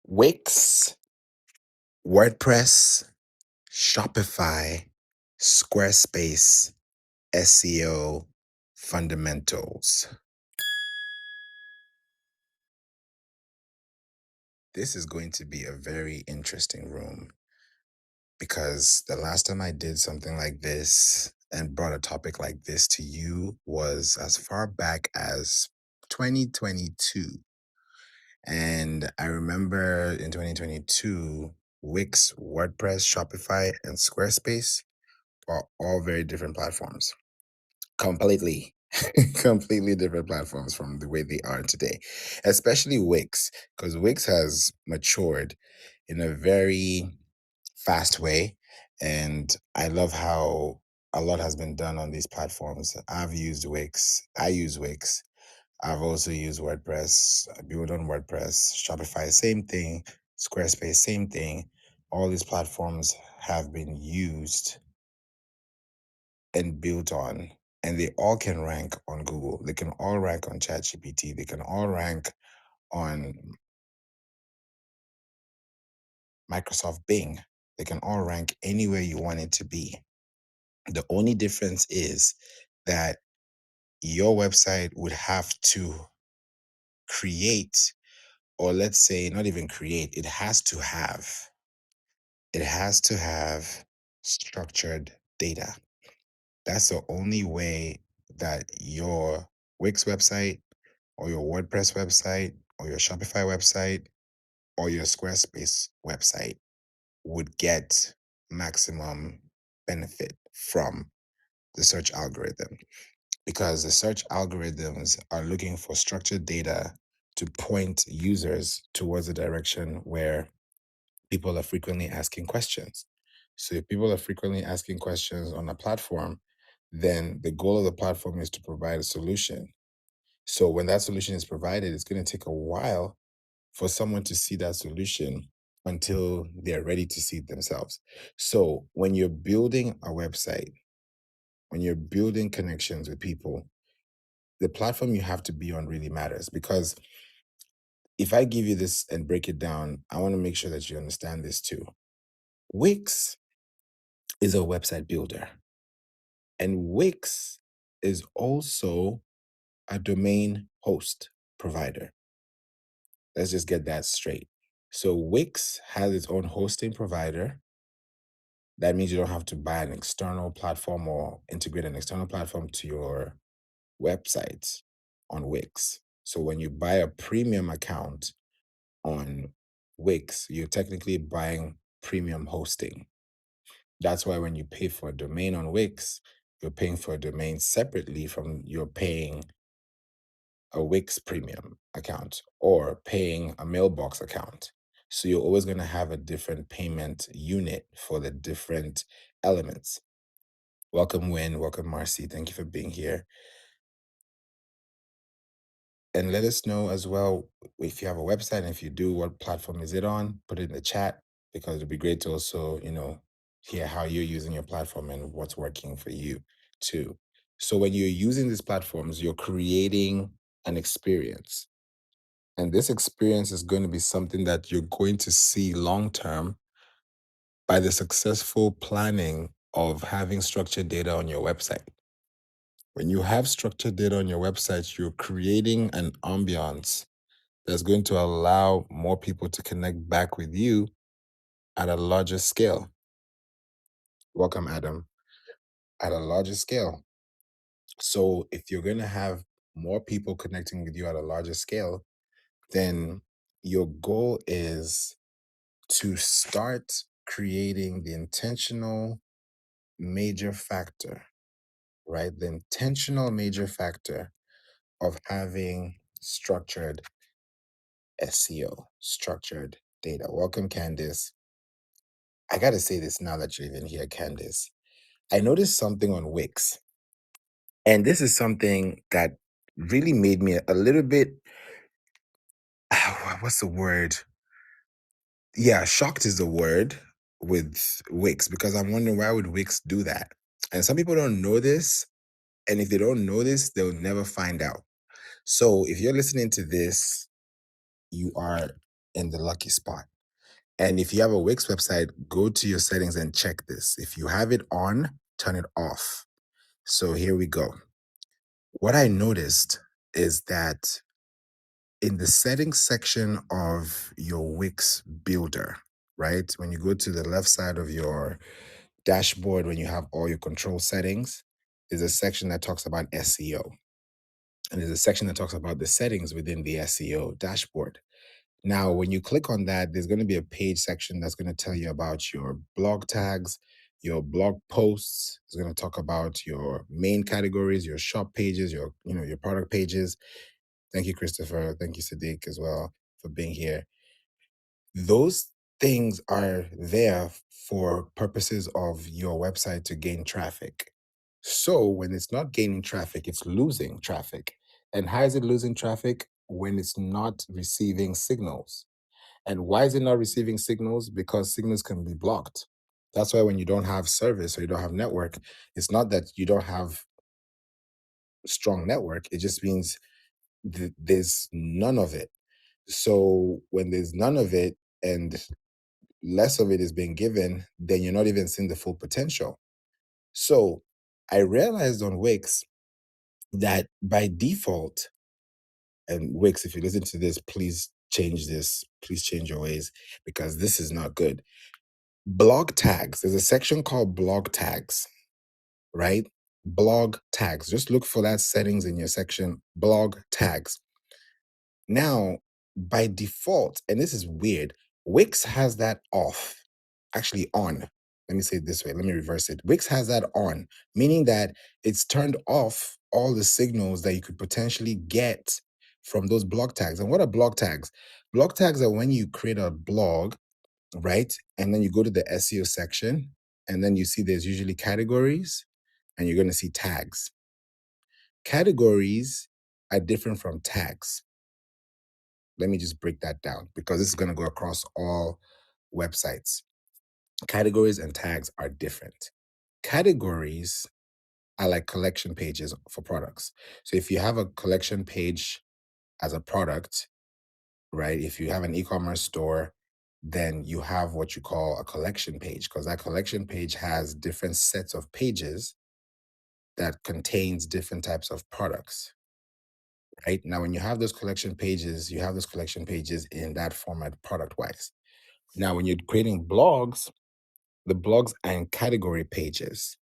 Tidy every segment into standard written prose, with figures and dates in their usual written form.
Wix, WordPress, Shopify, Squarespace, SEO fundamentals. This is going to be a very interesting room because the last time I did something like this and brought a topic like this to you was as far back as 2022. And I remember in 2022, Wix, WordPress, Shopify, and Squarespace are all very different platforms. Completely, completely different platforms from the way they are today, especially Wix, because Wix has matured in a very fast way. And I love how a lot has been done on these platforms. I've used Wix, I use Wix. I've also used WordPress, I build on WordPress, Shopify, same thing, Squarespace, same thing. All these platforms have been used and built on, and they all can rank on Google. They can all rank on ChatGPT. They can all rank on Microsoft Bing. They can all rank anywhere you want it to be. The only difference is that your website would have to create, or let's say not even create, it has to have structured data. That's the only way that your Wix website or your WordPress website or your Shopify website or your Squarespace website would get maximum benefit from the search algorithm, because the search algorithms are looking for structured data to point users towards a direction where people are frequently asking questions. So if people are frequently asking questions on a platform, then the goal of the platform is to provide a solution. So when that solution is provided, it's going to take a while for someone to see that solution until they're ready to see it themselves. So when you're building a website, when you're building connections with people, the platform you have to be on really matters, because if I give you this and break it down, I want to make sure that you understand this too. Wix is a website builder, and Wix is also a domain host provider. Let's just get that straight. So Wix has its own hosting provider. That means you don't have to buy an external platform or integrate an external platform to your website on Wix. So when you buy a premium account on Wix, you're technically buying premium hosting. That's why when you pay for a domain on Wix, you're paying for a domain separately from you're paying a Wix premium account or paying a mailbox account. So you're always going to have a different payment unit for the different elements. Welcome, Win. Welcome, Marcy. Thank you for being here. And let us know as well if you have a website, and if you do, what platform is it on? Put it in the chat, because it'd be great to also, hear how you're using your platform and what's working for you too. So when you're using these platforms, you're creating an experience. And this experience is going to be something that you're going to see long term by the successful planning of having structured data on your website. When you have structured data on your website, you're creating an ambiance that's going to allow more people to connect back with you at a larger scale. Welcome, Adam. At a larger scale. So if you're going to have more people connecting with you at a larger scale, then your goal is to start creating the intentional major factor, right? The intentional major factor of having structured SEO, structured data. Welcome, Candice. I got to say this now that you're even here, Candice. I noticed something on Wix, and this is something that really made me a little bit, what's the word? Yeah, shocked is the word with Wix, because I'm wondering, why would Wix do that? And some people don't know this. And if they don't know this, they'll never find out. So if you're listening to this, you are in the lucky spot. And if you have a Wix website, go to your settings and check this. If you have it on, turn it off. So here we go. What I noticed is that in the settings section of your Wix builder, right? When you go to the left side of your dashboard, when you have all your control settings, there's a section that talks about SEO. And there's a section that talks about the settings within the SEO dashboard. Now, when you click on that, there's going to be a page section that's going to tell you about your blog tags, your blog posts. It's going to talk about your main categories, your shop pages, your product pages. Thank you, Christopher. Thank you, Sadiq, as well, for being here. Those things are there for purposes of your website to gain traffic. So when it's not gaining traffic, it's losing traffic. And how is it losing traffic? When it's not receiving signals. And why is it not receiving signals? Because signals can be blocked. That's why when you don't have service or you don't have network, it's not that you don't have strong network. It just means there's none of it. So when there's none of it and less of it is being given, then you're not even seeing the full potential. So I realized on Wix that by default, and Wix, if you listen to this, please change this. Please change your ways because this is not good. Blog tags. There's a section called blog tags, right? Blog tags. Just look for that settings in your section, blog tags. Now, by default, and this is weird, Wix has that off, actually on. Let me say it this way. Let me reverse it. Wix has that on, meaning that it's turned off all the signals that you could potentially get from those blog tags. And what are blog tags? Blog tags are when you create a blog, right? And then you go to the SEO section, and then you see there's usually categories, and you're going to see tags. Categories are different from tags. Let me just break that down because this is going to go across all websites. Categories and tags are different. Categories are like collection pages for products. So if you have a collection page as a product, right? If you have an e-commerce store, then you have what you call a collection page because that collection page has different sets of pages that contains different types of products, right? Now, when you have those collection pages, you have those collection pages in that format product wise. Now, when you're creating blogs, the blogs are in category pages.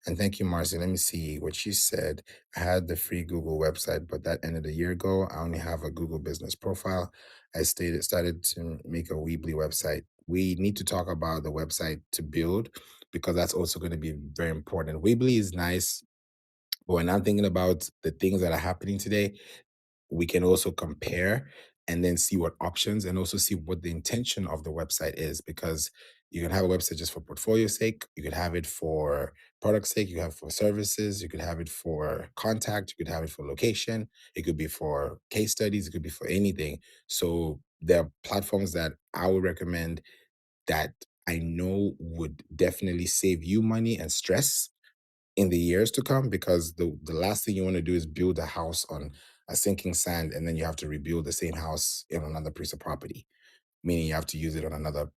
And thank you, Marcy. Let me see what she said. I had the free Google website, but that ended a year ago. I only have a Google business profile. I started to make a Weebly website. We need to talk about the website to build because that's also going to be very important. Weebly is nice, but when I'm thinking about the things that are happening today, we can also compare and then see what options and also see what the intention of the website is because you can have a website just for portfolio sake, you could have it for product sake, you could have it for services, you could have it for contact, you could have it for location, it could be for case studies, it could be for anything. So there are platforms that I would recommend that I know would definitely save you money and stress in the years to come because the last thing you want to do is build a house on a sinking sand and then you have to rebuild the same house in another piece of property, meaning you have to use it on another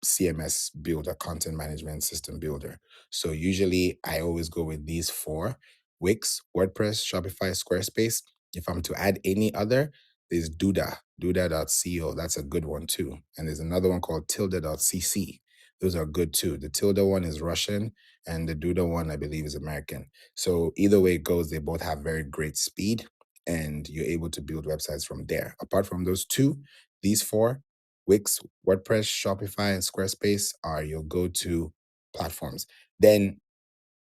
CMS builder, content management system builder. So usually I always go with these four: Wix, WordPress, Shopify, Squarespace. If I'm to add any other, there's Duda.co. That's a good one too. And there's another one called Tilda.cc. Those are good too. The Tilda one is Russian and the Duda one, I believe, is American. So either way it goes, they both have very great speed and you're able to build websites from there. Apart from those two, these four, Wix, WordPress, Shopify, and Squarespace are your go-to platforms. Then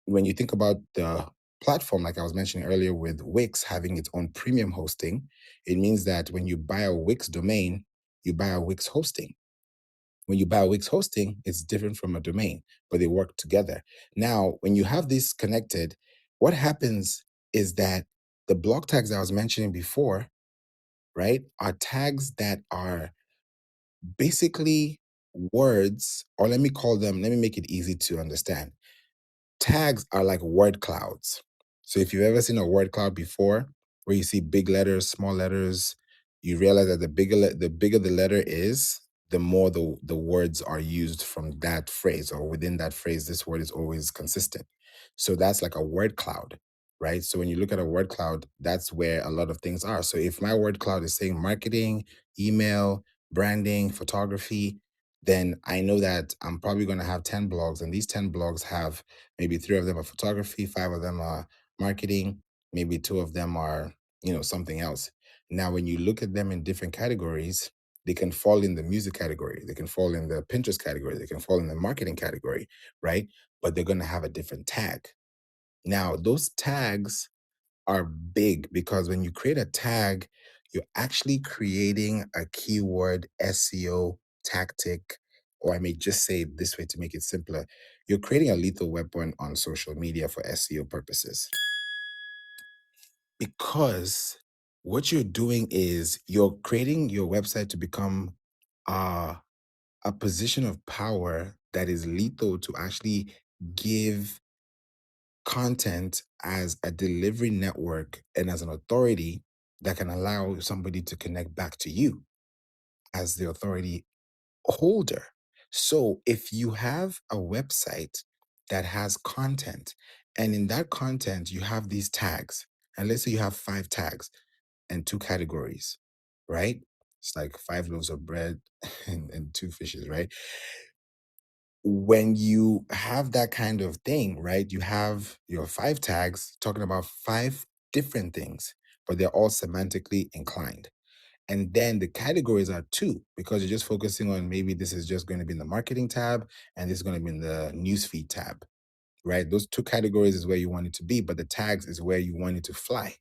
when you think about the platform, like I was mentioning earlier with Wix having its own premium hosting, it means that when you buy a Wix domain, you buy a Wix hosting. When you buy a Wix hosting, it's different from a domain, but they work together. Now, when you have this connected, what happens is that the blog tags I was mentioning before, right, are tags that are basically words, or let me call them, let me make it easy to understand. Tags are like word clouds. So if you've ever seen a word cloud before, where you see big letters, small letters, you realize that the bigger the letter is, the more the words are used from that phrase, or within that phrase, this word is always consistent. So that's like a word cloud, right? So when you look at a word cloud, that's where a lot of things are. So if my word cloud is saying marketing, email, branding, photography, then I know that I'm probably going to have 10 blogs, and these 10 blogs have maybe 3 of them are photography, 5 of them are marketing, maybe 2 of them are, something else. Now, when you look at them in different categories, they can fall in the music category, they can fall in the Pinterest category, they can fall in the marketing category, right? But they're going to have a different tag. Now, those tags are big because when you create a tag, you're actually creating a keyword SEO tactic, or I may just say it this way to make it simpler. You're creating a lethal weapon on social media for SEO purposes, because what you're doing is you're creating your website to become uh, a position of power that is lethal to actually give content as a delivery network and as an authority that can allow somebody to connect back to you as the authority holder. So if you have a website that has content, and in that content you have these tags, and let's say you have 5 tags and 2 categories, right? It's like 5 loaves of bread and 2 fishes, right? When you have that kind of thing, right, you have your 5 tags talking about 5 different things, but they're all semantically inclined. And then the categories are 2, because you're just focusing on, maybe this is just going to be in the marketing tab and this is going to be in the newsfeed tab, right? Those 2 categories is where you want it to be, but the tags is where you want it to fly.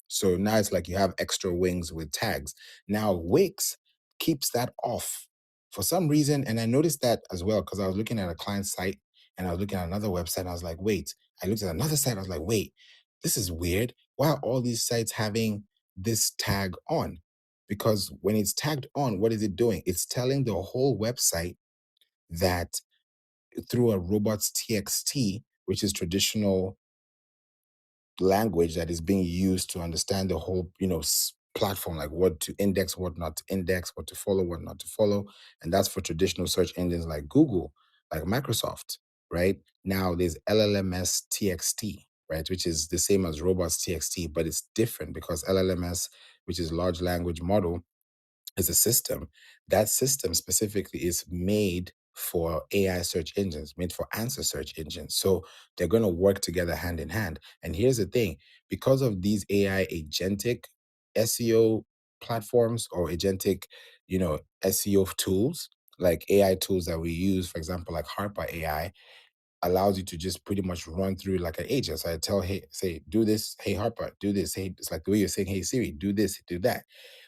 So now it's like you have extra wings with tags. Now Wix keeps that off for some reason. And I noticed that as well, because I was looking at a client site and I was looking at another website. And I was like, wait, I looked at another site. I was like, wait, this is weird. Why are all these sites having this tag on? Because when it's tagged on, what is it doing? It's telling the whole website that through a robots TXT, which is traditional language that is being used to understand the whole, platform, like what to index, what not to index, what to follow, what not to follow. And that's for traditional search engines like Google, like Microsoft, right? Now there's LLMS TXT, right? Which is the same as robots TXT, but it's different because LLMS, which is large language model, is a system. That system specifically is made for AI search engines, made for answer search engines. So they're going to work together hand in hand. And here's the thing, because of these AI agentic SEO platforms, or agentic, SEO tools, like AI tools that we use, for example, like Harper AI, allows you to just pretty much run through like an agent. So I tell, hey, say, do this. Hey, Harper, do this. Hey, it's like the way you're saying, hey, Siri, do this, do that.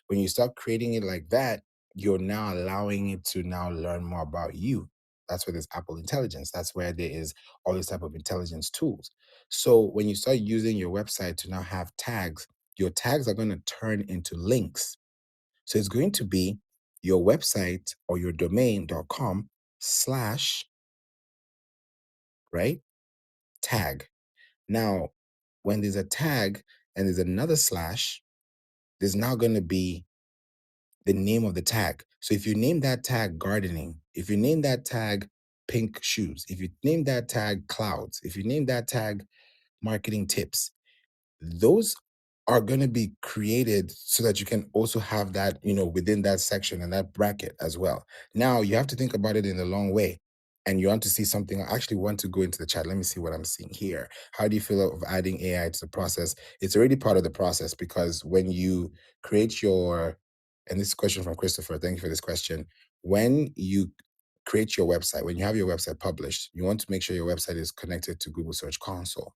When you start creating it like that, you're now allowing it to now learn more about you. That's where there's Apple Intelligence. That's where there is all these type of intelligence tools. So when you start using your website to now have tags, your tags are going to turn into links. So it's going to be your website or your domain.com slash, right? Tag. Now, when there's a tag and there's another slash, there's now going to be the name of the tag. So if you name that tag gardening, if you name that tag pink shoes, if you name that tag clouds, if you name that tag marketing tips, those are going to be created so that you can also have that, within that section and that bracket as well. Now you have to think about it in a long way. And you want to see something. I actually want to go into the chat. Let me see what I'm seeing here. How do you feel of adding AI to the process? It's already part of the process, because when you create and this question from Christopher, thank you for this question. When you create your website, when you have your website published, you want to make sure your website is connected to Google Search Console.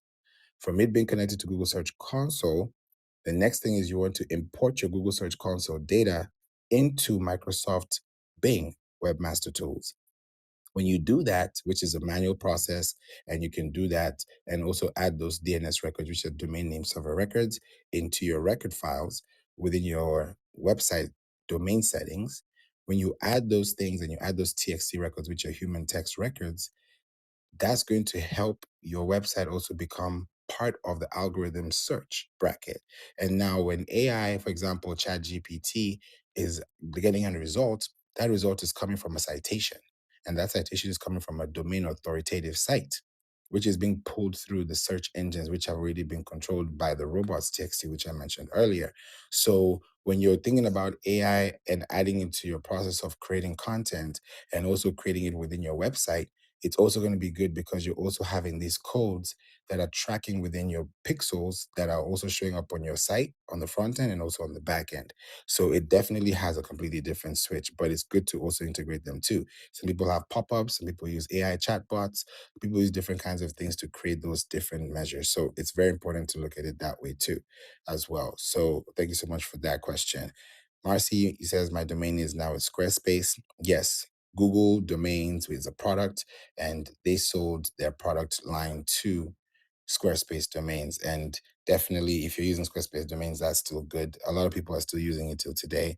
From it being connected to Google Search Console, the next thing is you want to import your Google Search Console data into Microsoft Bing Webmaster Tools. When you do that, which is a manual process, and you can do that and also add those DNS records, which are domain name server records, into your record files within your website domain settings. When you add those things and you add those TXT records, which are human text records, that's going to help your website also become part of the algorithm search bracket. And now when AI, for example, ChatGPT is getting a result, that result is coming from a citation. And that citation is coming from a domain authoritative site, which is being pulled through the search engines, which have already been controlled by the robots TXT, which I mentioned earlier. So when you're thinking about AI and adding it to your process of creating content and also creating it within your website, it's also going to be good because you're also having these codes that are tracking within your pixels that are also showing up on your site on the front end and also on the back end. So it definitely has a completely different switch, but it's good to also integrate them too. Some people have pop-ups, some people use AI chatbots, people use different kinds of things to create those different measures. So it's very important to look at it that way too, as well. So thank you so much for that question. Marcy, he says, my domain is now at Squarespace. Yes, Google Domains is a product, and they sold their product line to Squarespace domains. And definitely, if you're using Squarespace domains, that's still good. A lot of people are still using it till today.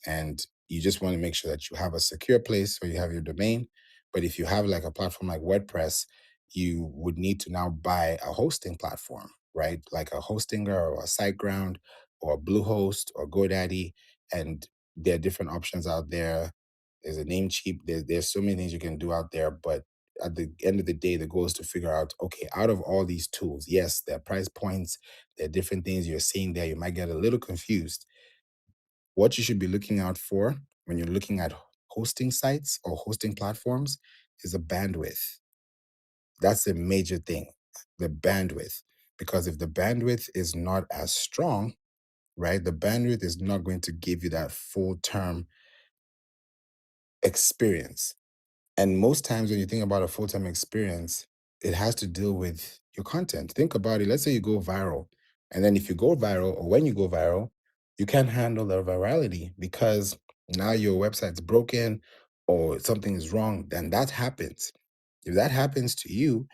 And you just want to make sure that you have a secure place where you have your domain. But if you have like a platform like WordPress, you would need to now buy a hosting platform, right? Like a Hostinger or a SiteGround or Bluehost or GoDaddy. And there are different options out there. There's a Namecheap. There's so many things you can do out there. But at the end of the day, the goal is to figure out, okay, out of all these tools, yes, there are price points, there are different things you're seeing there. You might get a little confused. What you should be looking out for when you're looking at hosting sites or hosting platforms is the bandwidth. That's a major thing, the bandwidth. Because if the bandwidth is not as strong, right, the bandwidth is not going to give you that full term experience. And most times when you think about a full time experience, it has to deal with your content. Think about it. Let's say you go viral. And then if you go viral or when you go viral, you can't handle the virality because now your website's broken or something is wrong. Then that happens. If that happens to you,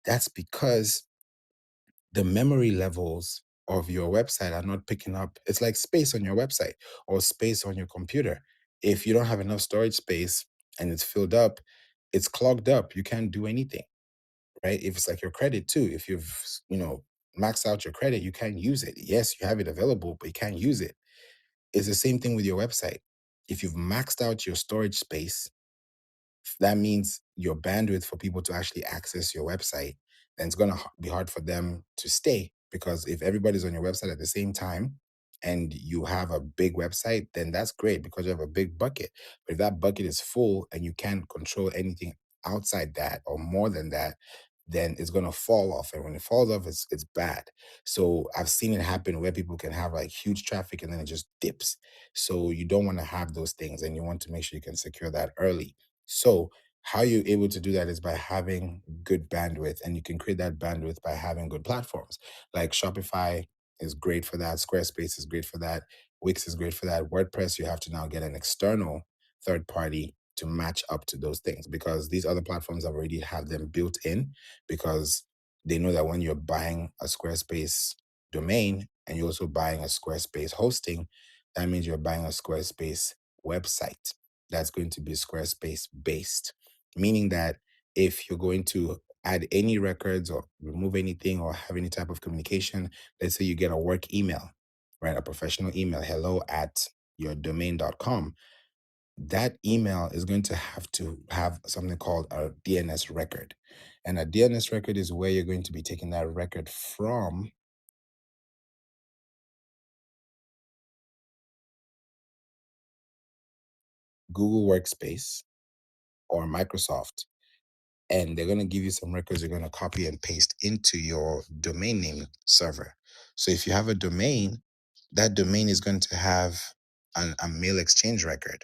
that's because the memory levels of your website are not picking up. It's like space on your website or space on your computer. If you don't have enough storage space and it's filled up, it's clogged up. You can't do anything, right? If it's like your credit too, if you've, maxed out your credit, you can't use it. Yes, you have it available, but you can't use it. It's the same thing with your website. If you've maxed out your storage space, that means your bandwidth for people to actually access your website, then it's going to be hard for them to stay because if everybody's on your website at the same time and you have a big website, then that's great because you have a big bucket. But if that bucket is full and you can't control anything outside that or more than that, then it's going to fall off. And when it falls off, it's bad. So I've seen it happen where people can have like huge traffic and then it just dips. So you don't want to have those things and you want to make sure you can secure that early. So how you're able to do that is by having good bandwidth, and you can create that bandwidth by having good platforms. Like Shopify is great for that. Squarespace is great for that. Wix is great for that. WordPress, you have to now get an external third party to match up to those things because these other platforms already have them built in because they know that when you're buying a Squarespace domain and you're also buying a Squarespace hosting, that means you're buying a Squarespace website that's going to be Squarespace based, meaning that if you're going to add any records or remove anything or have any type of communication, let's say you get a work email, right? A professional email, hello at your domain.com. That email is going to have something called a DNS record. And a DNS record is where you're going to be taking that record from Google Workspace or Microsoft, and they're going to give you some records you're going to copy and paste into your domain name server. So if you have a domain, that domain is going to have a mail exchange record,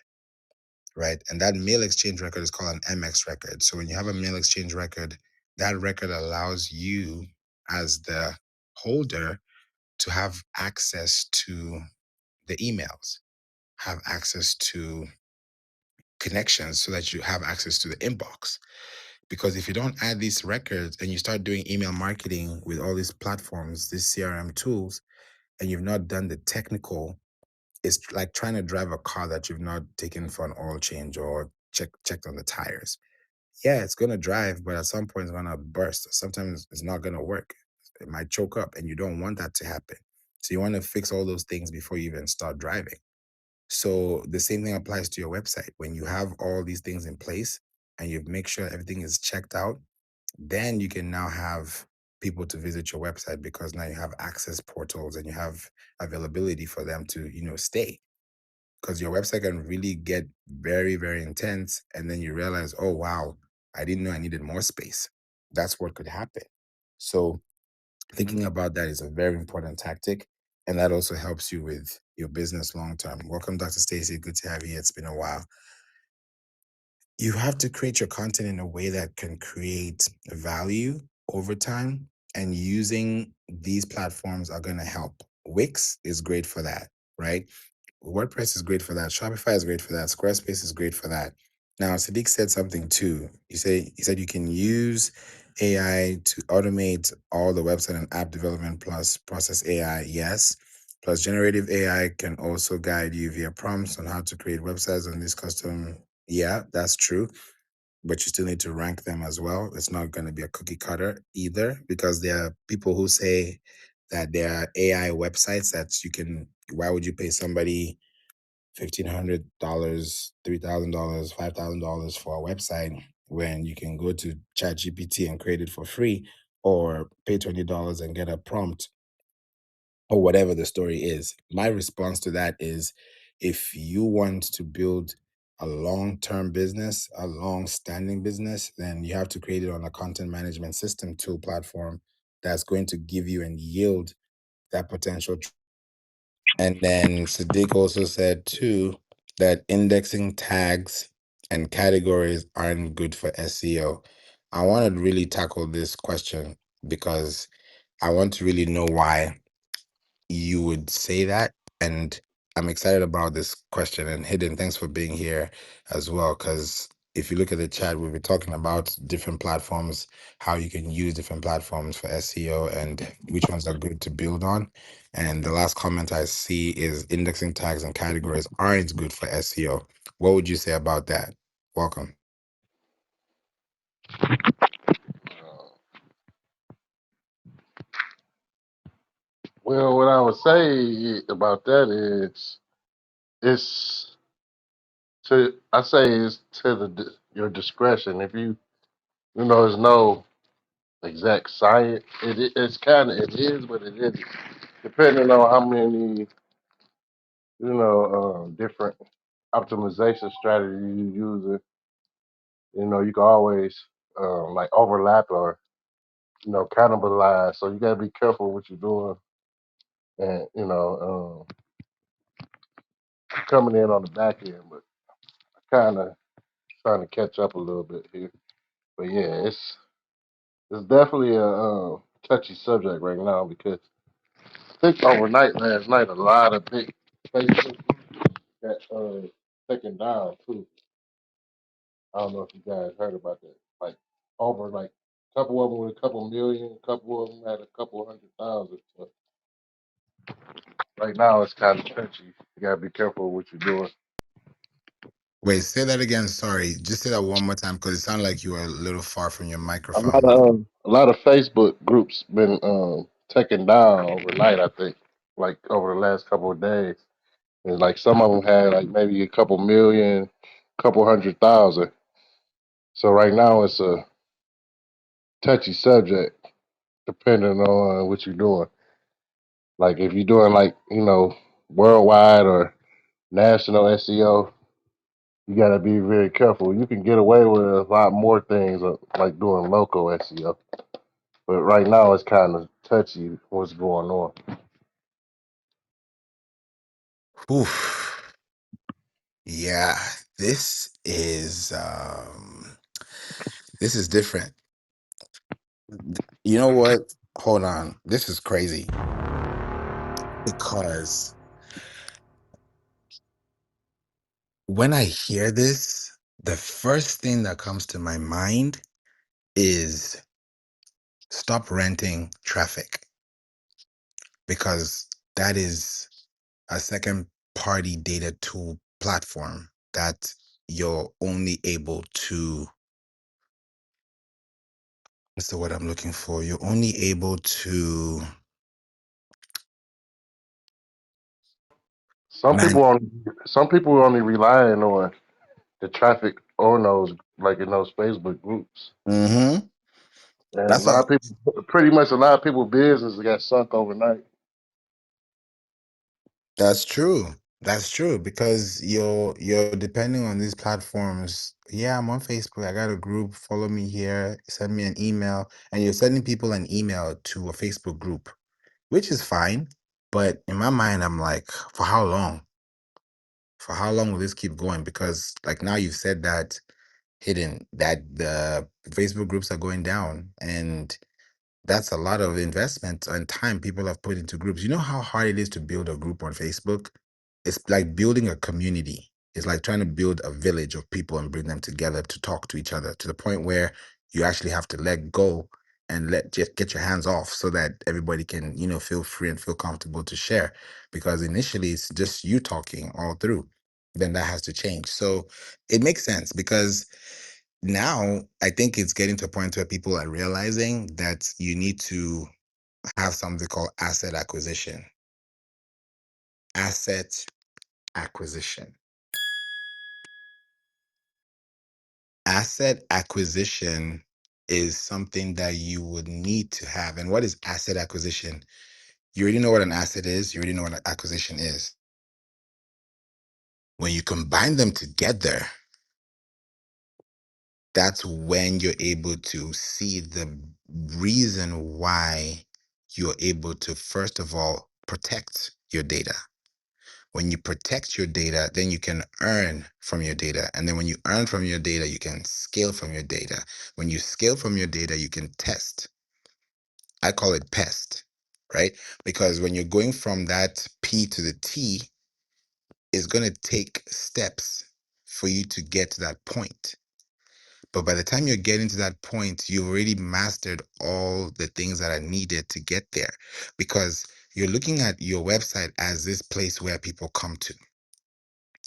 right? And that mail exchange record is called an MX record. So when you have a mail exchange record, that record allows you as the holder to have access to the emails, have access to connections so that you have access to the inbox. Because if you don't add these records and you start doing email marketing with all these platforms, these CRM tools, and you've not done the technical, it's like trying to drive a car that you've not taken for an oil change or checked on the tires. Yeah, it's gonna drive, but at some point it's gonna burst. Sometimes it's not gonna work. It might choke up, and you don't want that to happen. So you want to fix all those things before you even start driving. So the same thing applies to your website. When you have all these things in place and you make sure everything is checked out, then you can now have people to visit your website, because now you have access portals and you have availability for them to, stay. Because your website can really get very, very intense. And then you realize, oh, wow, I didn't know I needed more space. That's what could happen. So thinking about that is a very important tactic. And that also helps you with your business long term. Welcome, Dr. Stacy. Good to have you here. It's been a while. You have to create your content in a way that can create value over time. And using these platforms are going to help. Wix is great for that, right? WordPress is great for that. Shopify is great for that. Squarespace is great for that. Now, Sadiq said something too. He said you can use AI to automate all the website and app development plus process AI. Yes. Plus generative AI can also guide you via prompts on how to create websites on this custom. Yeah, that's true. But you still need to rank them as well. It's not going to be a cookie cutter either, because there are people who say that there are AI websites that you can, why would you pay somebody $1,500, $3,000, $5,000 for a website when you can go to ChatGPT and create it for free, or pay $20 and get a prompt, or whatever the story is? My response to that is, if you want to build a long-term business, a long-standing business, then you have to create it on a content management system tool platform that's going to give you and yield that potential. And then Sadiq also said too that indexing tags and categories aren't good for SEO. I want to really tackle this question because I want to really know why you would say that. And I'm excited about this question. And Hidden, thanks for being here as well. Because if you look at the chat, we've been talking about different platforms, how you can use different platforms for SEO and which ones are good to build on. And the last comment I see is indexing tags and categories aren't good for SEO. What would you say about that? Welcome. Well, what I would say about that is it's I say it's to your discretion. If there's no exact science. It's kind of it is, but it isn't. Depending on how many different optimization strategies you use, you can always like overlap or cannibalize. So you gotta be careful what you're doing, and coming in on the back end. But kind of trying to catch up a little bit here. But yeah, it's definitely a touchy subject right now because I think overnight last night a lot of big Facebook got taken down too. I don't know if you guys heard about that. Like over like a couple of them with a couple million, a couple of them had a couple 100,000. So right now it's kind of touchy. You gotta be careful what you're doing. Wait, say that again. Sorry. Just say that one more time, because it sounded like you were a little far from your A lot microphone. of a lot of Facebook groups been taken down overnight. I think like over the last couple of days. And like some of them had like maybe a couple million, couple 100,000. So right now it's a touchy subject depending on what you're doing. Like if you're doing like, worldwide or national SEO, you got to be very careful. You can get away with a lot more things like doing local SEO. But right now it's kind of touchy what's going on. Oof. Yeah, this is different. You know what? Hold on. This is crazy, because when I hear this, the first thing that comes to my mind is stop renting traffic, because that is a second party data tool platform that you're only able to what's the word I'm looking for? You're only able to Some man. people only some people only relying on the traffic on those, like in those Facebook groups. Mm-hmm. And a That's what. lot of people, pretty much a lot of people business got sunk overnight. That's true. That's true because you're depending on these platforms. Yeah, I'm on Facebook. I got a group. Follow me here. Send me an email, and you're sending people an email to a Facebook group, which is fine. But in my mind, I'm like, for how long? For how long will this keep going? Because like now you've said that hidden that the Facebook groups are going down, and that's a lot of investment and time people have put into groups. You know how hard it is to build a group on Facebook? It's like building a community. It's like trying to build a village of people and bring them together to talk to each other to the point where you actually have to let go and get your hands off so that everybody can, feel free and feel comfortable to share. Because initially it's just you talking all through. Then that has to change. So it makes sense because now I think it's getting to a point where people are realizing that you need to have something called asset acquisition. Asset acquisition. Asset acquisition is something that you would need to have. And what is asset acquisition? You already know what an asset is, you already know what an acquisition is. When you combine them together, that's when you're able to see the reason why you're able to, first of all, protect your data. When you protect your data, then you can earn from your data. And then when you earn from your data, you can scale from your data. When you scale from your data, you can test. I call it pest, right? Because when you're going from that P to the T, it's going to take steps for you to get to that point. But by the time you're getting to that point, you've already mastered all the things that are needed to get there because you're looking at your website as this place where people come to,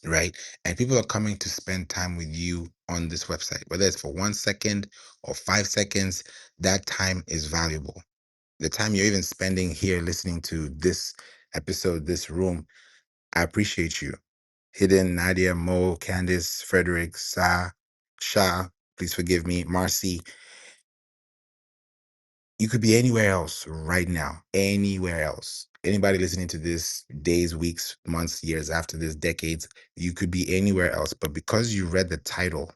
right? And people are coming to spend time with you on this website, whether it's for 1 second or 5 seconds, that time is valuable. The time you're even spending here listening to this episode, this room, I appreciate you. Hidden, Nadia, Mo, Candice, Frederick, Sa, Shah, please forgive me, Marcy. You could be anywhere else right now, anywhere else. Anybody listening to this days, weeks, months, years after this, decades, you could be anywhere else. But because you read the title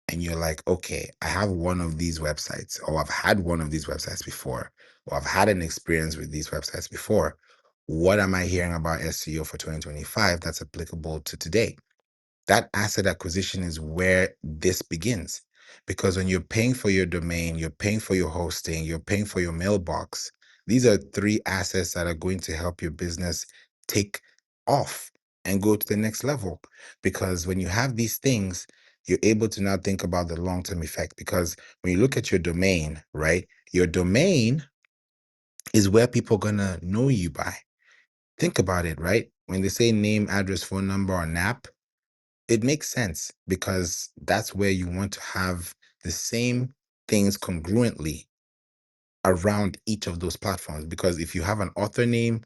and you're like, okay, I have one of these websites, or I've had one of these websites before, or I've had an experience with these websites before. What am I hearing about SEO for 2025 that's applicable to today? That asset acquisition is where this begins. Because when you're paying for your domain, you're paying for your hosting, you're paying for your mailbox, these are three assets that are going to help your business take off and go to the next level. Because when you have these things, you're able to now think about the long term effect. Because when you look at your domain, right, your domain is where people are going to know you by. Think about it, right? When they say name, address, phone number, or NAP, it makes sense because that's where you want to have the same things congruently around each of those platforms. Because if you have an author name,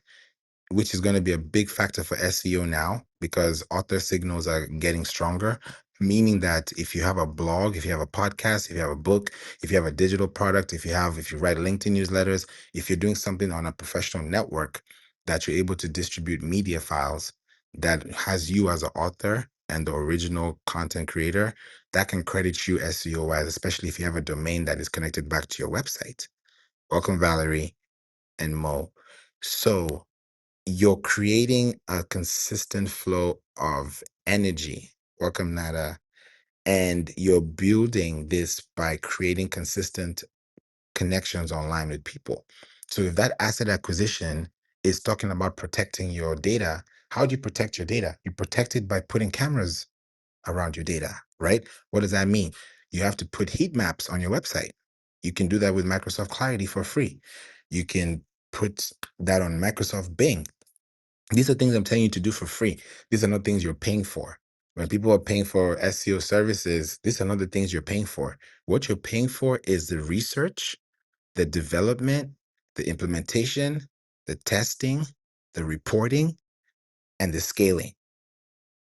which is going to be a big factor for SEO now because author signals are getting stronger. Meaning that if you have a blog, if you have a podcast, if you have a book, if you have a digital product, if you write LinkedIn newsletters, if you're doing something on a professional network that you're able to distribute media files that has you as an author and the original content creator, that can credit you SEO wise, especially if you have a domain that is connected back to your website. Welcome, Valerie and Mo. So, you're creating a consistent flow of energy. Welcome, Nada. And you're building this by creating consistent connections online with people. So if that asset acquisition is talking about protecting your data, how do you protect your data? You protect it by putting cameras around your data, right? What does that mean? You have to put heat maps on your website. You can do that with Microsoft Clarity for free. You can put that on Microsoft Bing. These are things I'm telling you to do for free. These are not things you're paying for. When people are paying for SEO services, these are not the things you're paying for. What you're paying for is the research, the development, the implementation, the testing, the reporting, and the scaling.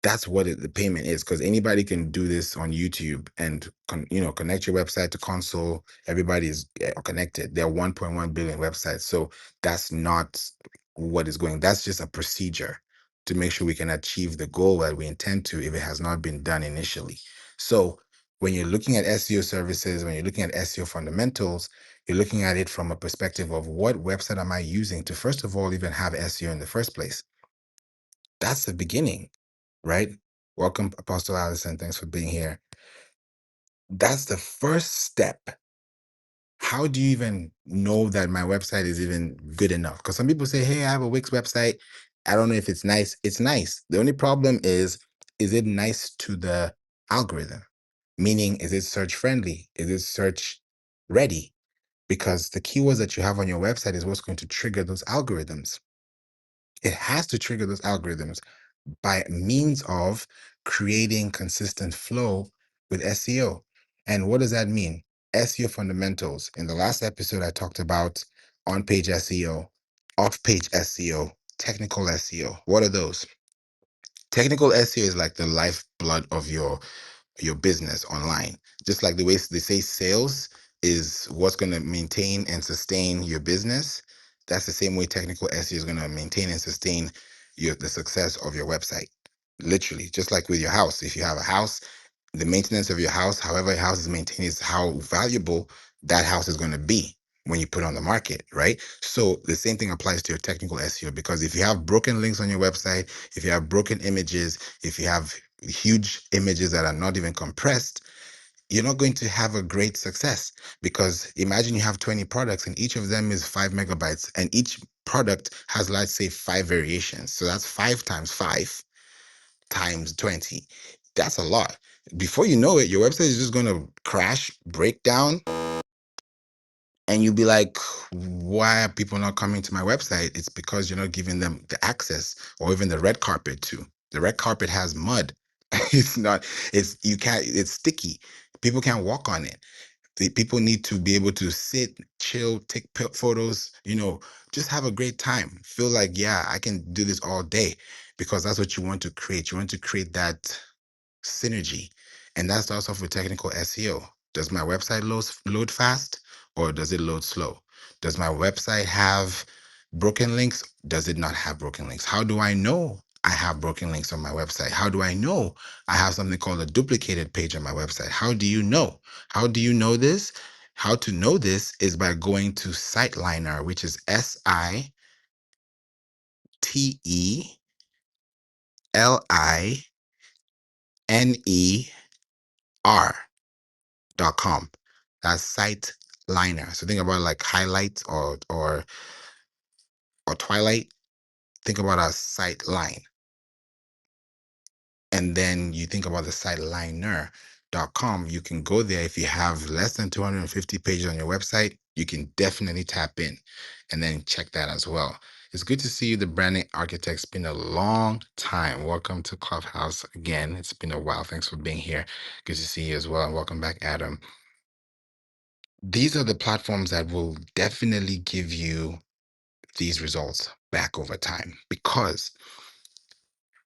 That's what the payment is, because anybody can do this on YouTube and connect your website to console. Everybody is connected. There are 1.1 billion websites, so that's not what is going. That's just a procedure to make sure we can achieve the goal that we intend to if it has not been done initially. So when you're looking at SEO services, when you're looking at SEO fundamentals, you're looking at it from a perspective of what website am I using to first of all even have SEO in the first place. That's the beginning, right? Welcome, Apostle Allison. Thanks for being here. That's the first step. How do you even know that my website is even good enough? Because some people say, hey, I have a Wix website. I don't know if it's nice. It's nice. The only problem is it nice to the algorithm? Meaning, is it search friendly? Is it search ready? Because the keywords that you have on your website is what's going to trigger those algorithms. It has to trigger those algorithms by means of creating consistent flow with SEO. And what does that mean? SEO fundamentals. In the last episode, I talked about on page SEO, off page SEO, technical SEO. What are those? Technical SEO is like the lifeblood of your business online. Just like the way they say sales is what's going to maintain and sustain your business. That's the same way technical SEO is going to maintain and sustain the success of your website. Literally, just like with your house. If you have a house, the maintenance of your house, however your house is maintained, is how valuable that house is going to be when you put it on the market, right? So the same thing applies to your technical SEO, because if you have broken links on your website, if you have broken images, if you have huge images that are not even compressed, you're not going to have a great success. Because imagine you have 20 products and each of them is 5 megabytes, and each product has, let's say, 5 variations. So that's 5 times 5 times 20. That's a lot. Before you know it, your website is just going to crash, break down, and you'll be like, why are people not coming to my website? It's because you're not giving them the access, or even the red carpet too. The red carpet has mud. It's not, you can't, it's sticky. People can't walk on it. The people need to be able to sit, chill, take photos, just have a great time. Feel like, yeah, I can do this all day, because that's what you want to create. You want to create that synergy. And that starts off with technical SEO. Does my website load fast, or does it load slow? Does my website have broken links? Does it not have broken links? How do I know I have broken links on my website? How do I know I have something called a duplicated page on my website? How do you know? How do you know this? How to know this is by going to SiteLiner, which is SiteLiner.com. That's Site Liner. So think about like highlight or twilight. Think about a sight line. And then you think about the siteliner.com. You can go there. If you have less than 250 pages on your website, you can definitely tap in and then check that as well. It's good to see you, the branding architect. It's been a long time. Welcome to Clubhouse again. It's been a while. Thanks for being here. Good to see you as well. And welcome back, Adam. These are the platforms that will definitely give you these results back over time, because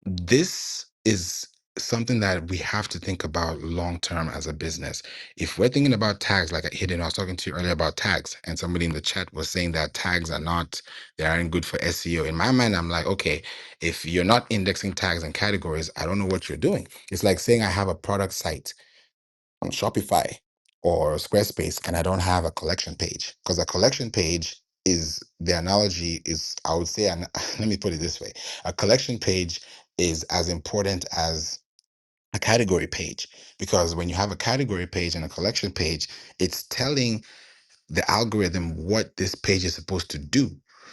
this is something that we have to think about long term as a business. If we're thinking about tags, like I was talking to you earlier about tags, and somebody in the chat was saying that tags they aren't good for SEO. In my mind, I'm like, okay, if you're not indexing tags and categories, I don't know what you're doing. It's like saying I have a product site on Shopify or Squarespace and I don't have a collection page, because a collection page is, the analogy is, I would say, and let me put it this way, a collection page is as important as a category page, because when you have a category page and a collection page, it's telling the algorithm what this page is supposed to do.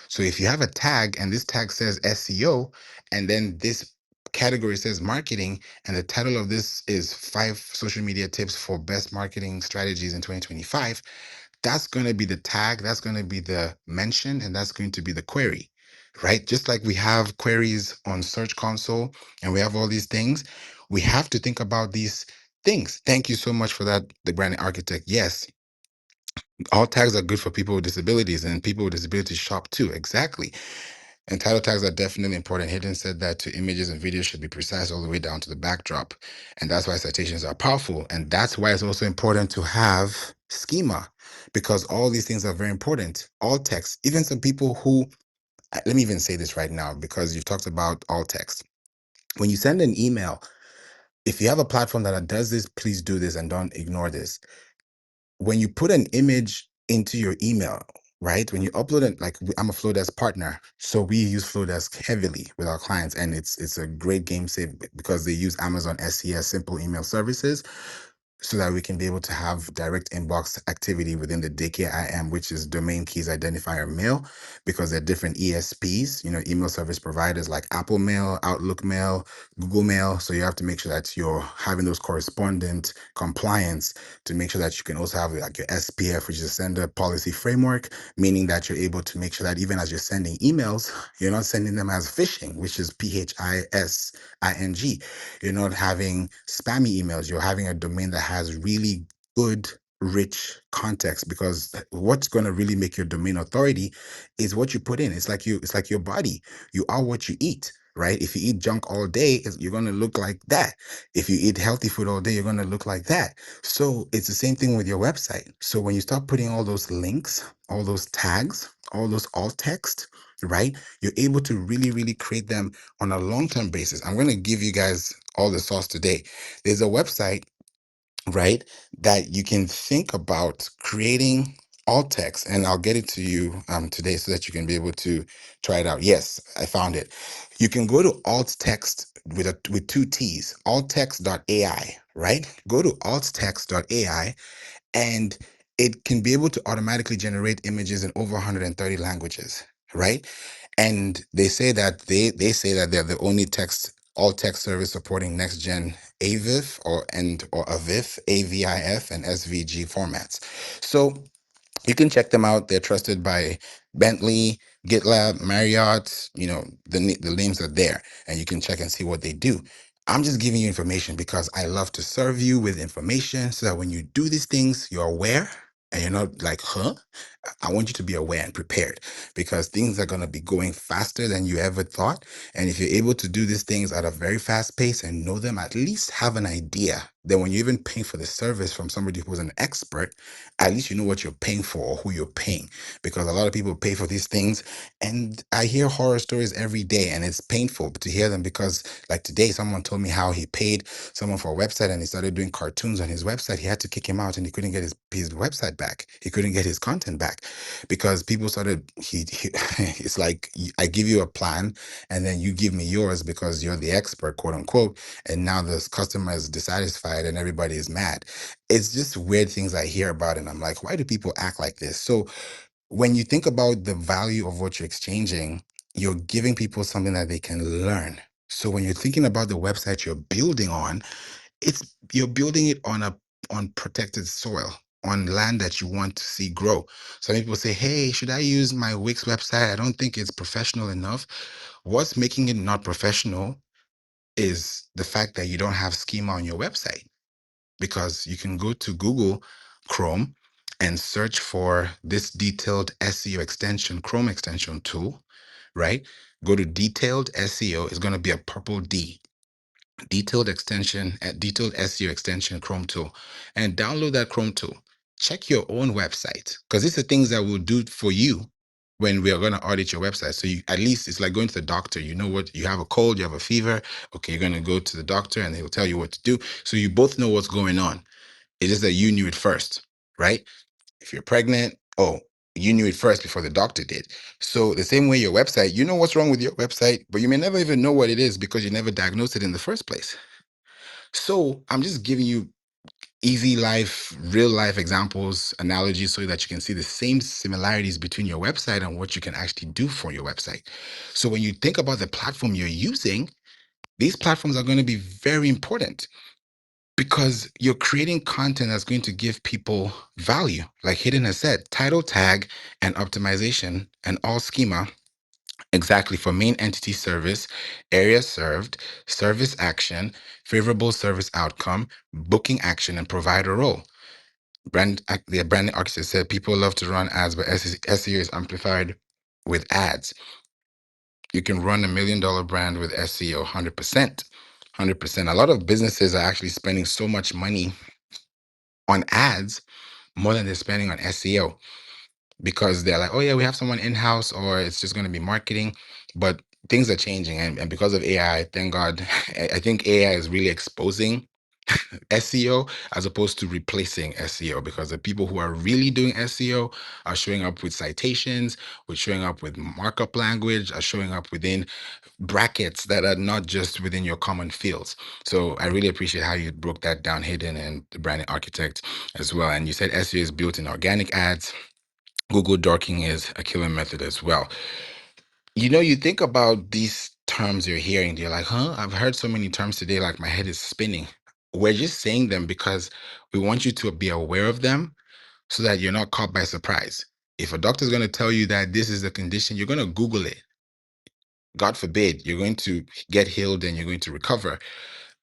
So if you have a tag and this tag says SEO, and then this category says marketing, and the title of this is 5 social media tips for best marketing strategies in 2025, that's going to be the tag, that's going to be the mention, and that's going to be the query. right? Just like we have queries on Search Console and we have all these things, we have to think about these things. Thank you so much for that, the branding architect. Yes, all tags are good for people with disabilities, and people with disabilities shop too. Exactly. And title tags are definitely important. Hayden said that to images and videos should be precise all the way down to the backdrop. And that's why citations are powerful. And that's why it's also important to have schema, because all these things are very important. All text, even some people who, let me even say this right now, because you've talked about all text. When you send an email, if you have a platform that does this, please do this and don't ignore this. When you put an image into your email, right? When you upload it, like I'm a Flowdesk partner, so we use Flowdesk heavily with our clients, and it's a great game save because they use Amazon SES Simple Email Services, so that we can be able to have direct inbox activity within the DKIM, which is domain keys identifier mail, because there are different ESPs, email service providers like Apple Mail, Outlook Mail, Google Mail. So you have to make sure that you're having those correspondent compliance to make sure that you can also have like your SPF, which is a sender policy framework, meaning that you're able to make sure that even as you're sending emails, you're not sending them as phishing, which is PHISING. You're not having spammy emails. You're having a domain that has really good, rich context, because what's going to really make your domain authority is what you put in. It's like your body. You are what you eat, right? If you eat junk all day, you're going to look like that. If you eat healthy food all day, you're going to look like that. So it's the same thing with your website. So when you start putting all those links, all those tags, all those alt text, right, you're able to really, really create them on a long-term basis. I'm going to give you guys all the sauce today. There's a website, right, that you can think about creating alt text, and I'll get it to you today so that you can be able to try it out. Yes, I found it. You can go to alt text with two T's, alttext.ai, right? Go to alttext.ai, and it can be able to automatically generate images in over 130 languages, right? And they say that they're the only all text service supporting next gen AVIF or AVIF, AVIF, and SVG formats. So you can check them out. They're trusted by Bentley, GitLab, Marriott. The names are there, and you can check and see what they do. I'm just giving you information because I love to serve you with information so that when you do these things, you're aware and you're not like, huh? I want you to be aware and prepared, because things are going to be going faster than you ever thought. And if you're able to do these things at a very fast pace and know them, at least have an idea, then when you even paying for the service from somebody who's an expert, at least you know what you're paying for or who you're paying. Because a lot of people pay for these things, and I hear horror stories every day, and it's painful to hear them. Because like today, someone told me how he paid someone for a website and he started doing cartoons on his website. He had to kick him out and he couldn't get his website back. He couldn't get his content back because people started it's like I give you a plan and then you give me yours because you're the expert, quote unquote, and now the customer is dissatisfied and everybody is mad. It's just weird things I hear about, and I'm like, why do people act like this? So when you think about the value of what you're exchanging, you're giving people something that they can learn. So when you're thinking about the website you're building on, you're building it on protected soil, on land that you want to see grow. Some people say, hey, should I use my Wix website? I don't think it's professional enough. What's making it not professional is the fact that you don't have schema on your website, because you can go to Google Chrome and search for this detailed SEO extension, Chrome extension tool, right? Go to detailed SEO, it's going to be a purple D, detailed SEO extension Chrome tool, and download that Chrome tool. Check your own website, because these are things that will do for you when we are going to audit your website. So you, at least it's like going to the doctor. You know what, you have a cold, you have a fever. Okay, you're going to go to the doctor and they will tell you what to do. So you both know what's going on. It's just that you knew it first, right? If you're pregnant, oh, you knew it first before the doctor did. So the same way your website, you know what's wrong with your website, but you may never even know what it is because you never diagnosed it in the first place. So I'm just giving you easy life, real life examples, analogies, so that you can see the same similarities between your website and what you can actually do for your website. So when you think about the platform you're using, these platforms are going to be very important, because you're creating content that's going to give people value. Like Hayden has said, title tag and optimization and all schema Exactly. For main entity service, area served, service action, favorable service outcome, booking action, and provider role. The branding architect said people love to run ads, but SEO is amplified with ads. You can run $1 million brand with SEO 100%. 100%. A lot of businesses are actually spending so much money on ads more than they're spending on SEO because they're like, oh, yeah, we have someone in house or it's just going to be marketing. But things are changing. And because of AI, thank God, I think AI is really exposing SEO as opposed to replacing SEO because the people who are really doing SEO are showing up with citations, with showing up with markup language, are showing up within brackets that are not just within your common fields. So I really appreciate how you broke that down, Hayden, and the branding architect as well. And you said SEO is built in organic ads. Google dorking is a killer method as well. You think about these terms you're hearing, you're like, huh? I've heard so many terms today, like my head is spinning. We're just saying them because we want you to be aware of them so that you're not caught by surprise. If a doctor's going to tell you that this is the condition, you're going to Google it. God forbid, you're going to get healed and you're going to recover.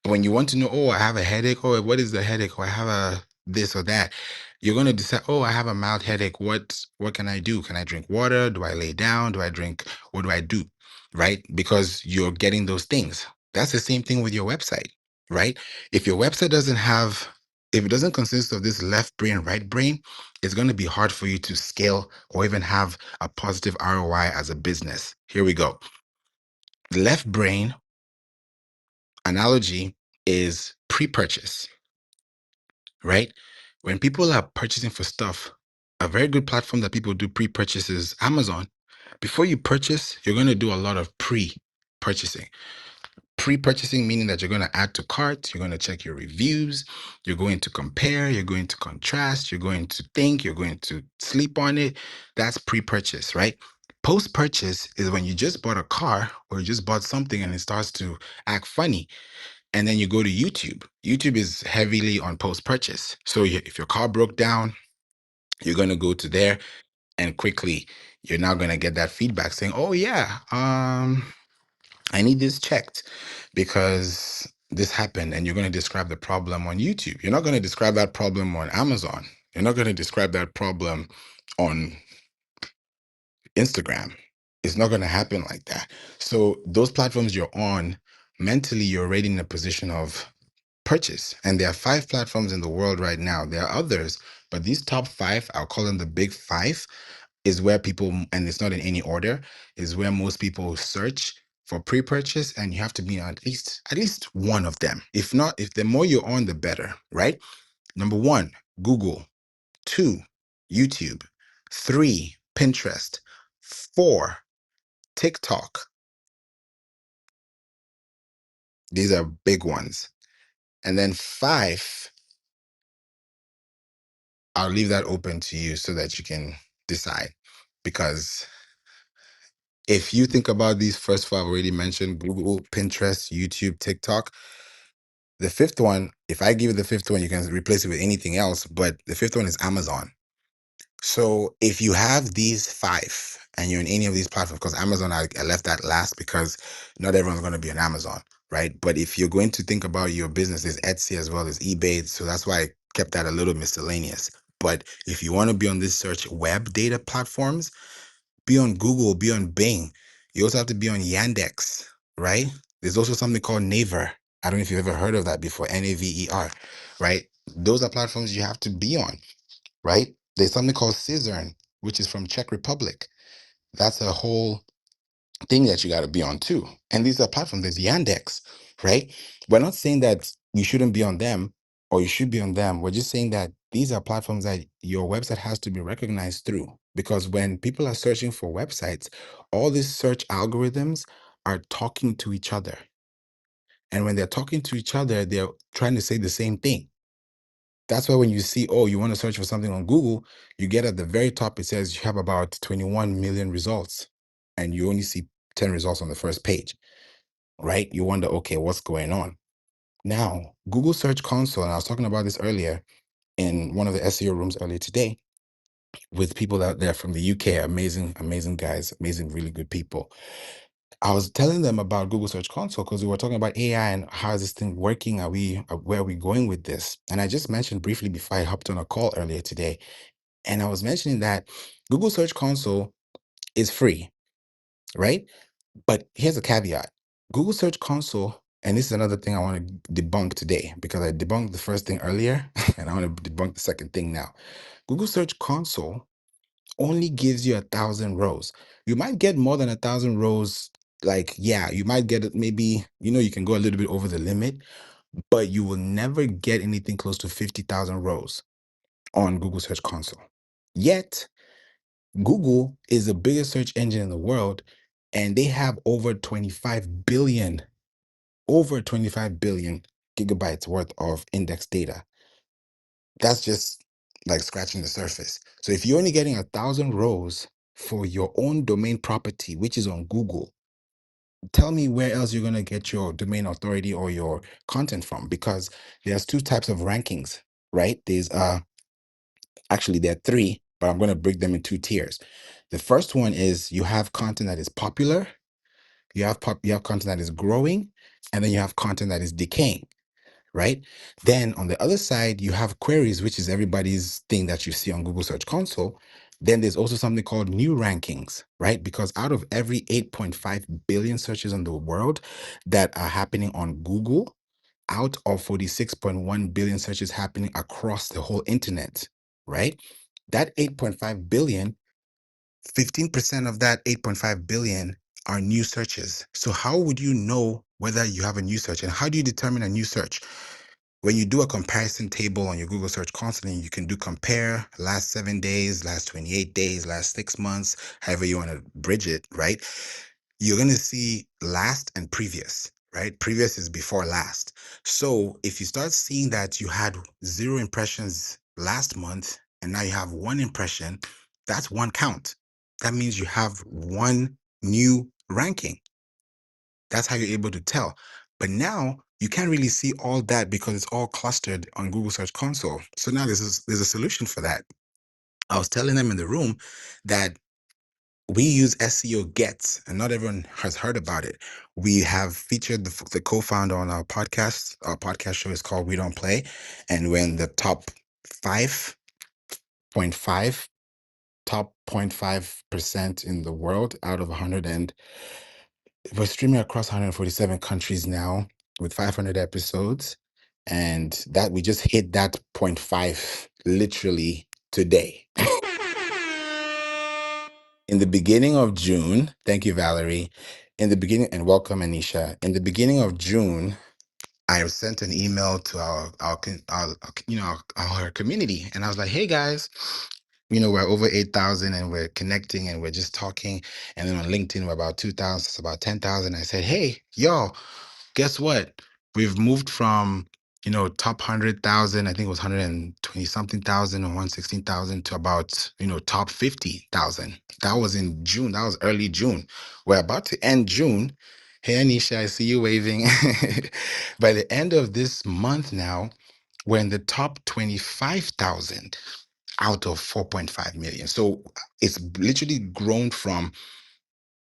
When you want to know, oh, I have a headache. Oh, what is the headache? Or I have a this or that. You're going to decide, oh, I have a mild headache. What can I do? Can I drink water? Do I lay down? Do I drink? What do I do? Right? Because you're getting those things. That's the same thing with your website, right? If your website if it doesn't consist of this left brain, right brain, it's going to be hard for you to scale or even have a positive ROI as a business. Here we go. The left brain analogy is pre-purchase, right? When people are purchasing for stuff, a very good platform that people do pre-purchase is Amazon. Before you purchase, you're going to do a lot of pre-purchasing. Pre-purchasing meaning that you're going to add to cart, you're going to check your reviews, you're going to compare, you're going to contrast, you're going to think, you're going to sleep on it. That's pre-purchase, right? Post-purchase is when you just bought a car or you just bought something and it starts to act funny, and then you go to YouTube. YouTube is heavily on post purchase. So if your car broke down, you're going to go to there and quickly you're now going to get that feedback saying, "Oh yeah, I need this checked because this happened." And you're going to describe the problem on YouTube. You're not going to describe that problem on Amazon. You're not going to describe that problem on Instagram. It's not going to happen like that. So those platforms you're on, mentally, you're already in a position of purchase. And there are 5 platforms in the world right now. There are others, but these top 5, I'll call them the big 5, is where people, and it's not in any order, is where most people search for pre-purchase, and you have to be on at least one of them. If not, if the more you're on, the better, right? Number 1, Google. 2, YouTube. 3, Pinterest. 4, TikTok. These are big ones. And then 5, I'll leave that open to you so that you can decide. Because if you think about these first 4 I've already mentioned, Google, Pinterest, YouTube, TikTok, the 5th one, if I give you the 5th one, you can replace it with anything else. But the 5th one is Amazon. So if you have these 5 and you're in any of these platforms, because Amazon, I left that last because not everyone's going to be on Amazon, right? But if you're going to think about your business, there's Etsy as well as eBay. So that's why I kept that a little miscellaneous. But if you want to be on this search web data platforms, be on Google, be on Bing. You also have to be on Yandex, right? There's also something called Naver. I don't know if you've ever heard of that before, Naver, right? Those are platforms you have to be on, right? There's something called Scissor, which is from Czech Republic. That's a whole thing that you got to be on too. And these are platforms. There's Yandex, right? We're not saying that you shouldn't be on them or you should be on them. We're just saying that these are platforms that your website has to be recognized through. Because when people are searching for websites, all these search algorithms are talking to each other. And when they're talking to each other, they're trying to say the same thing. That's why when you see, oh, you want to search for something on Google, you get at the very top, it says you have about 21 million results, and you only see 10 results on the first page, right? You wonder, okay, what's going on? Now, Google Search Console, and I was talking about this earlier in one of the SEO rooms earlier today, with people out there from the UK, amazing guys, amazing, really good people. I was telling them about Google Search Console because we were talking about AI and how is this thing working? Where are we going with this? And I just mentioned briefly before I hopped on a call earlier today, and I was mentioning that Google Search Console is free, right? But here's a caveat. Google Search Console, and this is another thing I want to debunk today because I debunked the first thing earlier and I want to debunk the second thing now. Google Search Console only gives you 1,000 rows. You might get more than 1,000 rows. Like, yeah, you might get it. Maybe, you can go a little bit over the limit, but you will never get anything close to 50,000 rows on Google Search Console. Yet, Google is the biggest search engine in the world, and they have over 25 billion gigabytes worth of index data. That's just like scratching the surface. So if you're only getting 1,000 rows for your own domain property, which is on Google, tell me where else you're going to get your domain authority or your content from, because there's two types of rankings, right? Actually there are three, but I'm going to break them in two tiers. The first one is you have content that is popular, you have content that is growing, and then you have content that is decaying, right? Then on the other side, you have queries, which is everybody's thing that you see on Google Search Console. Then there's also something called new rankings, right? Because out of every 8.5 billion searches in the world that are happening on Google, out of 46.1 billion searches happening across the whole internet, right? That 8.5 billion, 15% of that 8.5 billion are new searches. So how would you know whether you have a new search? And how do you determine a new search? When you do a comparison table on your Google Search Console, you can do compare last 7 days, last 28 days, last 6 months, however you want to bridge it, right? You're going to see last and previous, right? Previous is before last. So if you start seeing that you had 0 impressions last month and now you have 1 impression, that's 1 count. That means you have 1 new ranking. That's how you're able to tell. But now you can't really see all that because it's all clustered on Google Search Console. So now there's a solution for that. I was telling them in the room that we use SEO Gets, and not everyone has heard about it. We have featured the co-founder on our podcast. Our podcast show is called We Don't Play, and we're in the top 5.5, top 0.5% in the world out of 100, and we're streaming across 147 countries now with 500 episodes, and that we just hit that point 0.5 literally today. In the beginning of June, thank you, Valerie. In the beginning, and welcome, Anisha. In the beginning of June, I sent an email to our community, and I was like, "Hey guys, we're over 8,000, and we're connecting, and we're just talking." And then on LinkedIn, we're about 2,000, it's about 10,000. I said, "Hey, y'all, guess what? We've moved from, top 100,000, I think it was 120 something thousand or 116,000 to about, top 50,000. That was in June. That was early June. We're about to end June. Hey, Anisha, I see you waving. By the end of this month now, we're in the top 25,000 out of 4.5 million. So it's literally grown from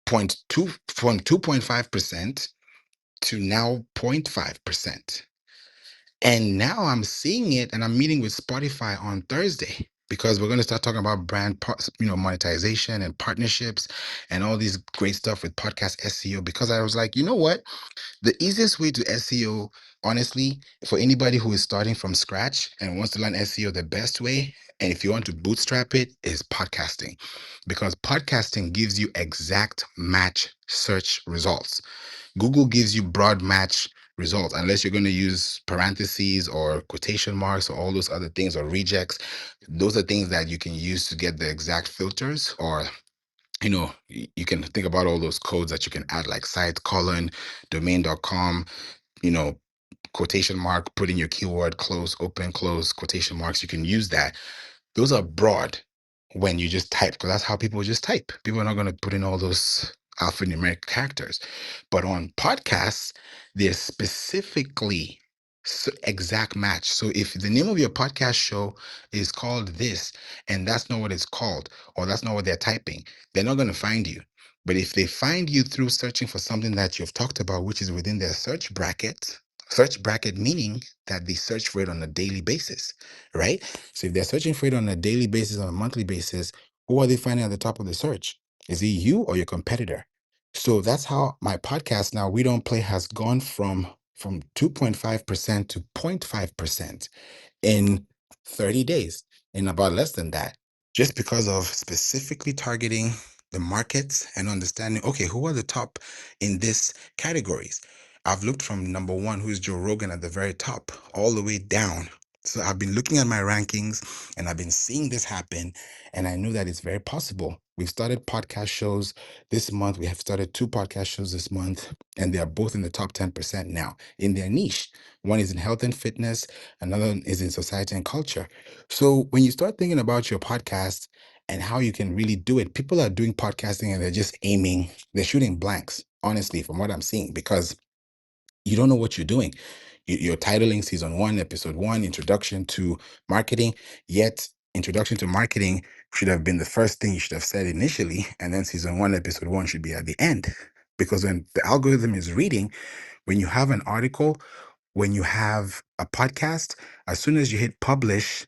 2.5% to now 0.5%. And now I'm seeing it, and I'm meeting with Spotify on Thursday because we're going to start talking about monetization and partnerships and all these great stuff with podcast SEO. Because I was like, you know what? The easiest way to SEO, honestly, for anybody who is starting from scratch and wants to learn SEO, the best way, and if you want to bootstrap it, is podcasting, because podcasting gives you exact match search results. Google gives you broad match results unless you're going to use parentheses or quotation marks or all those other things, or rejects. Those are things that you can use to get the exact filters, or you can think about all those codes that you can add, like site colon, domain.com, you know, quotation mark, put in your keyword, close, open, close, quotation marks. You can use that. Those are broad when you just type, because that's how people just type. People are not going to put in all those alphanumeric characters. But on podcasts, they're specifically So exact match. So if the name of your podcast show is called this and that's not what it's called, or that's not what they're typing, they're not going to find you. But if they find you through searching for something that you've talked about, which is within their search bracket meaning that they search for it on a daily basis, right? So if they're searching for it on a daily basis, on a monthly basis, who are they finding at the top of the search? Is it you or your competitor? So that's how my podcast now, We Don't Play, has gone from 2.5% to 0.5% in 30 days, in about less than that, just because of specifically targeting the markets and understanding, okay, who are the top in this categories? I've looked from number one, who is Joe Rogan, at the very top, all the way down. So I've been looking at my rankings and I've been seeing this happen. And I knew that it's very possible. We've started podcast shows this month. We have started two podcast shows this month, and they are both in the top 10% now in their niche. One is in health and fitness, another one is in society and culture. So when you start thinking about your podcast and how you can really do it, people are doing podcasting and they're just aiming, they're shooting blanks, honestly, from what I'm seeing, because you don't know what you're doing. You're titling season one, episode one, introduction to marketing, yet introduction to marketing should have been the first thing you should have said initially, and then season one, episode one should be at the end. Because when the algorithm is reading, when you have an article, when you have a podcast, as soon as you hit publish,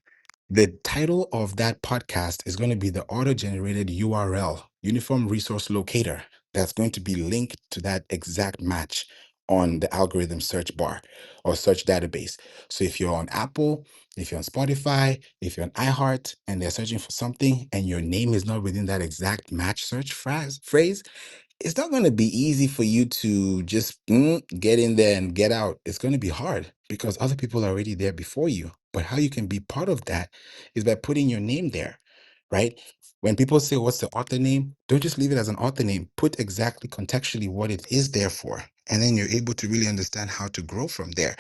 the title of that podcast is going to be the auto generated URL, Uniform Resource Locator, that's going to be linked to that exact match on the algorithm search bar or search database. So if you're on Apple, if you're on Spotify, if you're on iHeart, and they're searching for something and your name is not within that exact match search phrase, it's not going to be easy for you to just get in there and get out. It's going to be hard because other people are already there before you. But how you can be part of that is by putting your name there, right? When people say, what's the author name? Don't just leave it as an author name. Put exactly contextually what it is there for. And then you're able to really understand how to grow from there.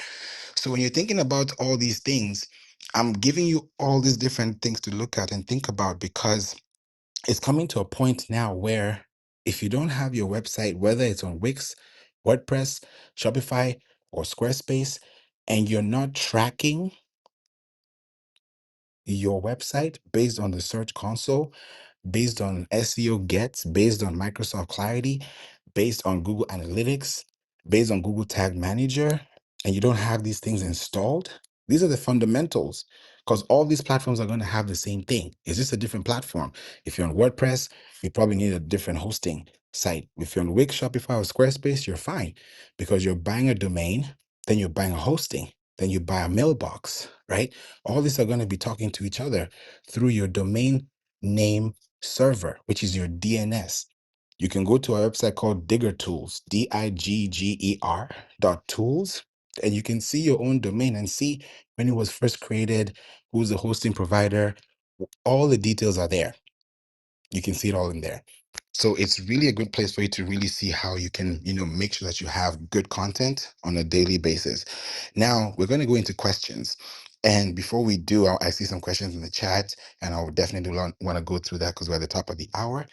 So when you're thinking about all these things, I'm giving you all these different things to look at and think about, because it's coming to a point now where if you don't have your website, whether it's on Wix, WordPress, Shopify, or Squarespace, and you're not tracking your website based on the Search Console, based on SEO Gets, based on Microsoft Clarity, based on Google Analytics, based on Google Tag Manager, and you don't have these things installed, these are the fundamentals, because all these platforms are going to have the same thing. It's just a different platform. If you're on WordPress, you probably need a different hosting site. If you're on Wix, Shopify, or Squarespace, you're fine because you're buying a domain, then you're buying a hosting, then you buy a mailbox, right? All these are going to be talking to each other through your domain name server, which is your DNS. You can go to our website called Digger Tools, Digger .tools, and you can see your own domain and see when it was first created, who's the hosting provider. All the details are there. You can see it all in there. So it's really a good place for you to really see how you can, make sure that you have good content on a daily basis. Now we're going to go into questions. And before we do, I see some questions in the chat, and I would definitely want to go through that because we're at the top of the hour.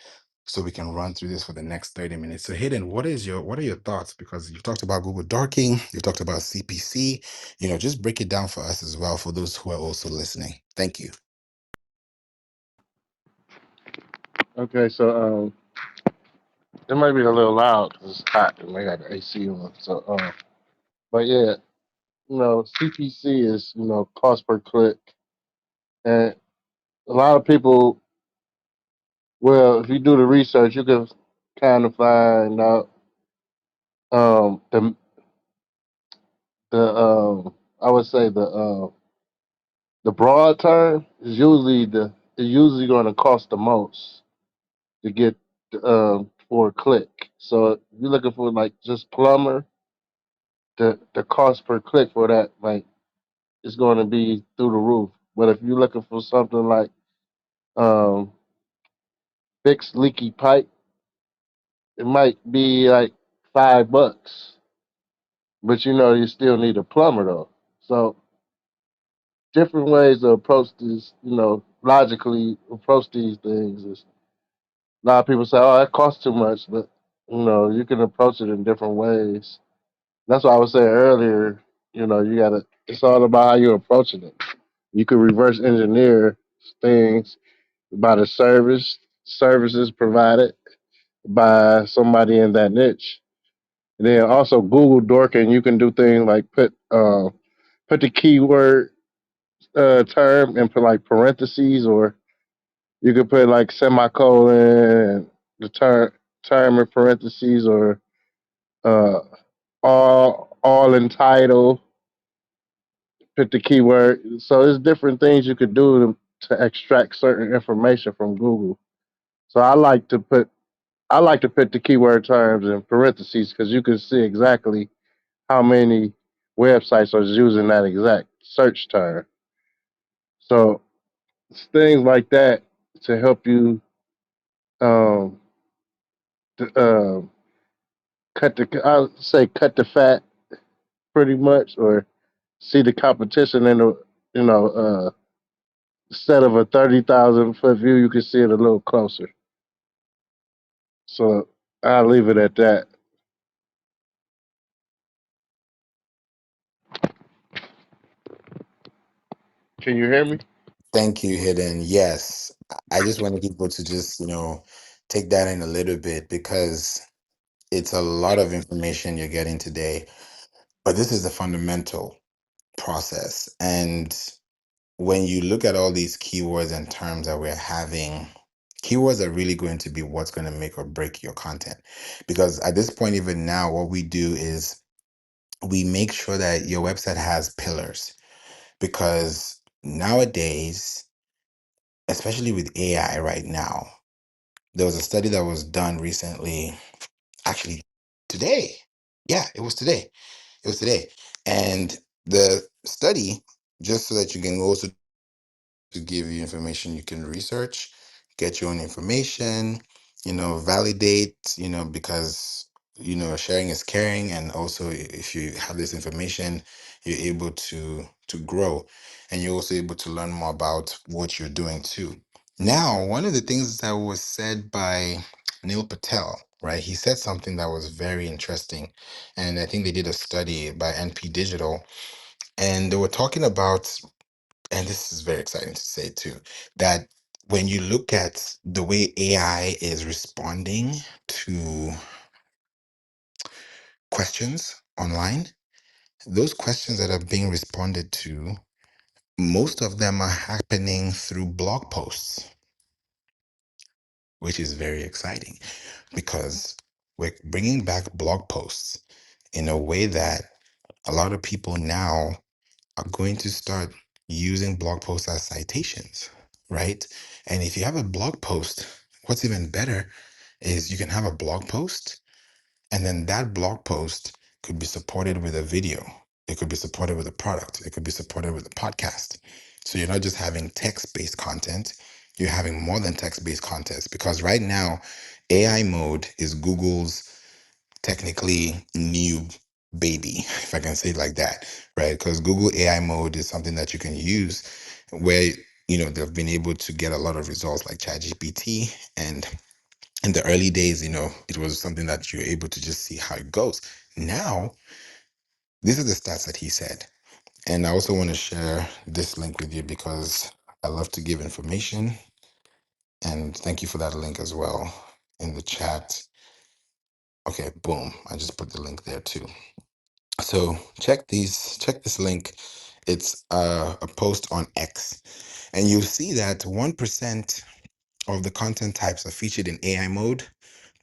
So we can run through this for the next 30 minutes. So Hayden, what are your thoughts? Because you've talked about Google Dorking, you've talked about CPC, just break it down for us as well, for those who are also listening. Thank you. Okay, so it might be a little loud because it's hot and they got the AC on. So, but yeah, CPC is cost per click, and a lot of people. Well, if you do the research, you can kind of find out the I would say the broad term is usually going to cost the most to get for a click. So if you're looking for like just plumber, the cost per click for that like is going to be through the roof. But if you're looking for something like um, fix leaky pipe, it might be like $5. But you still need a plumber though. So different ways to approach this, logically approach these things is a lot of people say, oh, that costs too much, but you can approach it in different ways. That's why I was saying earlier, you gotta It's all about how you're approaching it. You could reverse engineer things by the services provided by somebody in that niche. And then also Google Dorking, you can do things like put the keyword term and put like parentheses, or you could put like semicolon and the term in parentheses, or uh, all in title, put the keyword. So there's different things you could do to extract certain information from Google. So I like to put the keyword terms in parentheses because you can see exactly how many websites are using that exact search term. So it's things like that to help you um, I would say cut the fat pretty much, or see the competition in the you know instead of a 30,000 foot view, you can see it a little closer. So I'll leave it at that. Can you hear me? Thank you, Hidden. Yes, I just wanted people to just, take that in a little bit because it's a lot of information you're getting today. But this is the fundamental process. And when you look at all these keywords and terms that we're having, keywords are really going to be what's going to make or break your content. Because at this point, even now, what we do is we make sure that your website has pillars. Because nowadays, especially with AI right now, there was a study that was done recently, actually today. Yeah, it was today. It was today. And the study, just so that you can also to give you information you can research, get your own information, validate, because sharing is caring, and also if you have this information, you're able to grow, and you're also able to learn more about what you're doing too. Now, one of the things that was said by Neil Patel, right? He said something that was very interesting, and I think they did a study by NP Digital, and they were talking about, and this is very exciting to say too, that when you look at the way AI is responding to questions online, those questions that are being responded to, most of them are happening through blog posts, which is very exciting because we're bringing back blog posts in a way that a lot of people now are going to start using blog posts as citations, right? And if you have a blog post, what's even better is you can have a blog post, and then that blog post could be supported with a video. It could be supported with a product. It could be supported with a podcast. So you're not just having text based content, you're having more than text based content because right now, AI mode is Google's technically new baby, if I can say it like that, right? Because Google AI mode is something that you can use where they've been able to get a lot of results like ChatGPT. And in the early days, it was something that you're able to just see how it goes. Now, these are the stats that he said. And I also want to share this link with you because I love to give information. And thank you for that link as well in the chat. Okay, boom. I just put the link there too. So check this link. It's a post on X, and you'll see that 1% of the content types are featured in AI mode,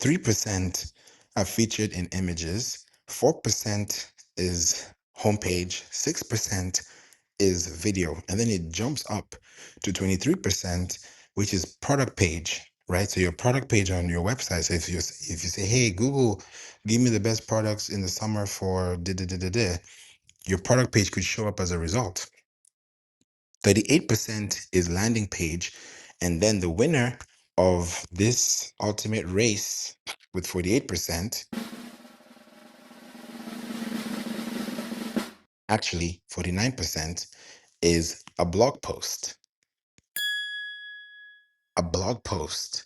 3% are featured in images, 4% is homepage, 6% is video, and then it jumps up to 23%, which is product page, right? So your product page on your website. So if you say, hey Google, give me the best products in the summer for da da da da da, your product page could show up as a result. 38% is landing page, and then the winner of this ultimate race with 48%, actually 49%, is a blog post. A blog post.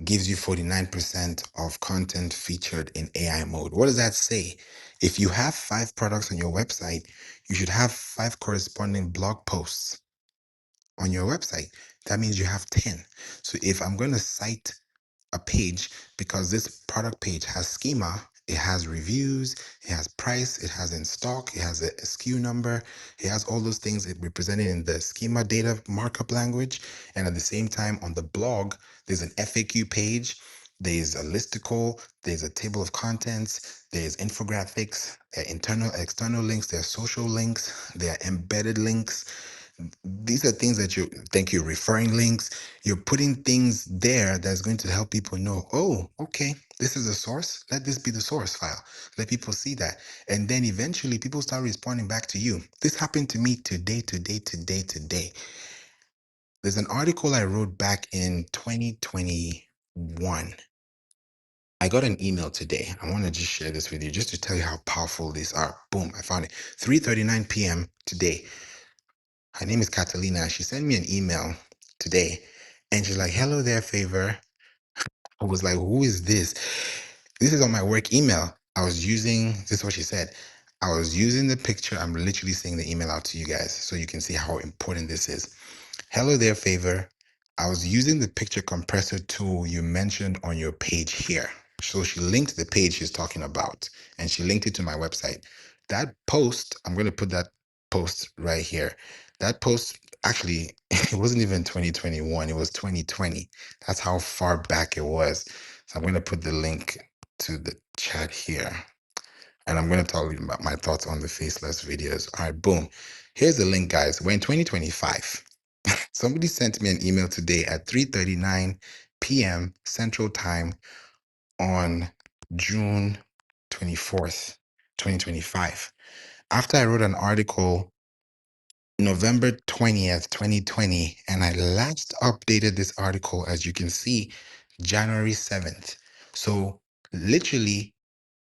gives you 49% of content featured in AI mode. What does that say? If you have 5 products on your website, you should have 5 corresponding blog posts on your website. That means you have 10. So if I'm going to cite a page, because this product page has schema, it has reviews, it has price, it has in stock, it has a SKU number, it has all those things represented in the schema data markup language. And at the same time, on the blog, there's an FAQ page, there's a listicle, there's a table of contents, there's infographics, there are internal, external links, there are social links, there are embedded links. These are things that you thank you referring links. You're putting things there that's going to help people know, oh, okay, this is a source, let this be the source file, let people see that. And then eventually people start responding back to you. This happened to me today. There's an article I wrote back in 2021. I got an email today. I want to just share this with you just to tell you how powerful these are. Boom, I found it. 3:39 p.m. today. Her name is Catalina. She sent me an email today and she's like, hello there, Favor. I was like, who is this? This is on my work email. This is what she said. I was using the picture. I'm literally saying the email out to you guys so you can see how important this is. Hello there, Favor. I was using the picture compressor tool you mentioned on your page here. So she linked the page she's talking about and she linked it to my website. That post, I'm going to put that post right here. That post, actually, it wasn't even 2021, it was 2020. That's how far back it was. So I'm going to put the link to the chat here. And I'm going to tell you about my thoughts on the faceless videos. All right, boom. Here's the link, guys. We're in 2025. Somebody sent me an email today at 3:39 p.m. Central Time on June 24th, 2025. After I wrote an article November 20th, 2020, and I last updated this article, as you can see, January 7th. So literally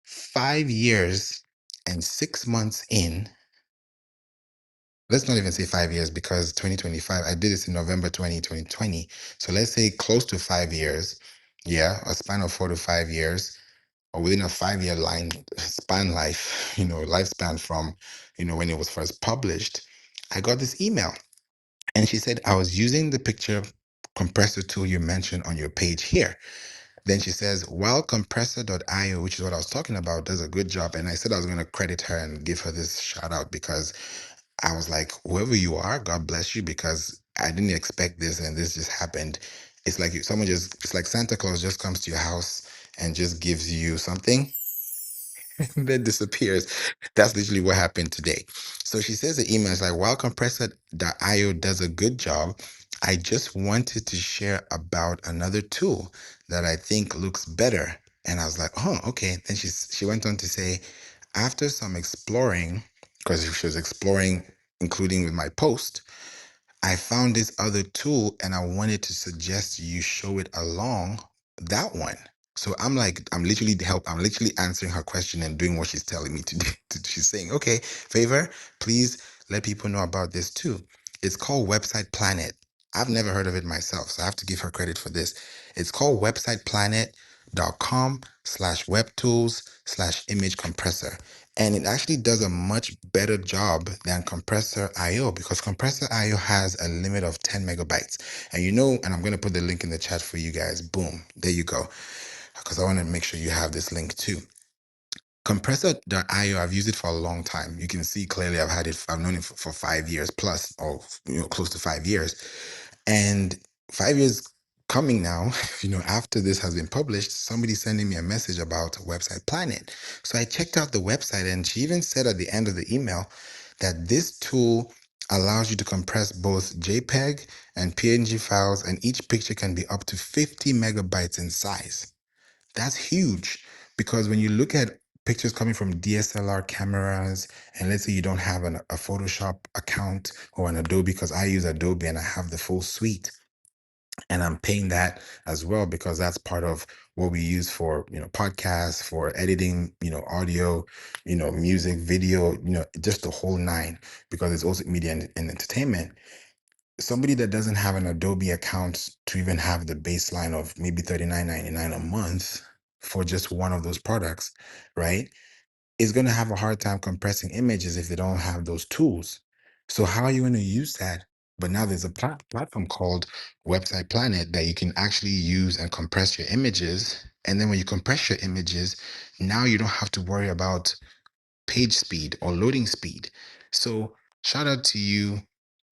5 years and 6 months in. Let's not even say 5 years because 2025, I did this in November 2020. So let's say close to 5 years. Yeah, a span of 4 to 5 years, or within a 5 year line span life, lifespan from, when it was first published. I got this email and she said, I was using the picture compressor tool you mentioned on your page here. Then she says, while compressor.io, which is what I was talking about, does a good job. And I said I was going to credit her and give her this shout out because I was like, whoever you are, God bless you, because I didn't expect this and this just happened. It's like it's like Santa Claus just comes to your house and just gives you something and then disappears. That's literally what happened today. So she says the email is like, while compressor.io does a good job, I just wanted to share about another tool that I think looks better. And I was like, oh, okay. Then she went on to say, after some exploring, because she was exploring, including with my post, I found this other tool and I wanted to suggest you show it along that one. So I'm literally answering her question and doing what she's telling me to do. She's saying, okay, Favor, please let people know about this too. It's called Website Planet. I've never heard of it myself, so I have to give her credit for this. It's called websiteplanet.com/webtools/image compressor. And it actually does a much better job than Compressor IO because Compressor IO has a limit of 10 megabytes. And I'm going to put the link in the chat for you guys. Boom. There you go. Because I want to make sure you have this link too. Compressor.io, I've used it for a long time. You can see clearly I've known it for 5 years plus, or close to 5 years. And 5 years coming now, after this has been published, somebody's sending me a message about Website Planet. So I checked out the website and she even said at the end of the email that this tool allows you to compress both JPEG and PNG files, and each picture can be up to 50 megabytes in size. That's huge because when you look at pictures coming from DSLR cameras, and let's say you don't have a Photoshop account or an Adobe, because I use Adobe and I have the full suite, and I'm paying that as well because that's part of what we use for podcasts, for editing, audio, music, video, just the whole nine, because it's also media and entertainment. somebody that doesn't have an Adobe account to even have the baseline of maybe $39.99 a month for just one of those products, right, is going to have a hard time compressing images if they don't have those tools. So how are you going to use that? But now there's a platform called Website Planet that you can actually use and compress your images. And then when you compress your images, now you don't have to worry about page speed or loading speed. So shout out to you,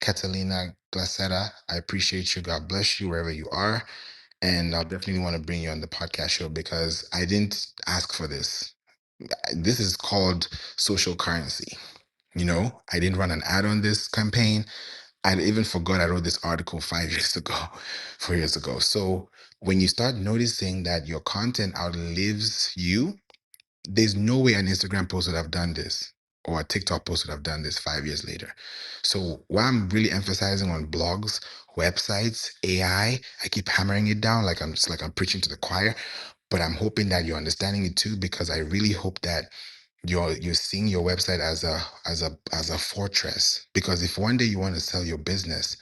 Catalina Glacera. I appreciate you. God bless you wherever you are. And I'll definitely want to bring you on the podcast show because I didn't ask for this. This is called social currency. I didn't run an ad on this campaign. I even forgot I wrote this article 5 years ago, 4 years ago. So when you start noticing that your content outlives you, there's no way an Instagram post would have done this or a TikTok post would have done this 5 years later. So why I'm really emphasizing on blogs, websites, I keep hammering it down like I'm preaching to the choir, but I'm hoping that you're understanding it too, because I really hope that you're seeing your website as a fortress. Because if one day you want to sell your business,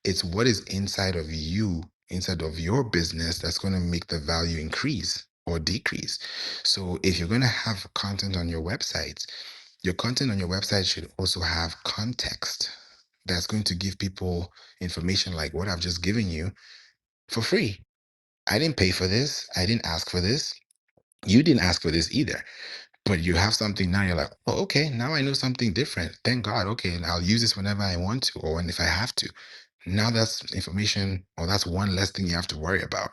it's what is inside of you, inside of your business, that's going to make the value increase or decrease. So if you're going to have content on your website, your content on your website should also have context that's going to give people information like what I've just given you for free. I didn't pay for this. I didn't ask for this. You didn't ask for this either. But you have something now, you're like, oh, okay, now I know something different. Thank God. Okay, and I'll use this whenever I want to or when if I have to. Now that's information, or that's one less thing you have to worry about.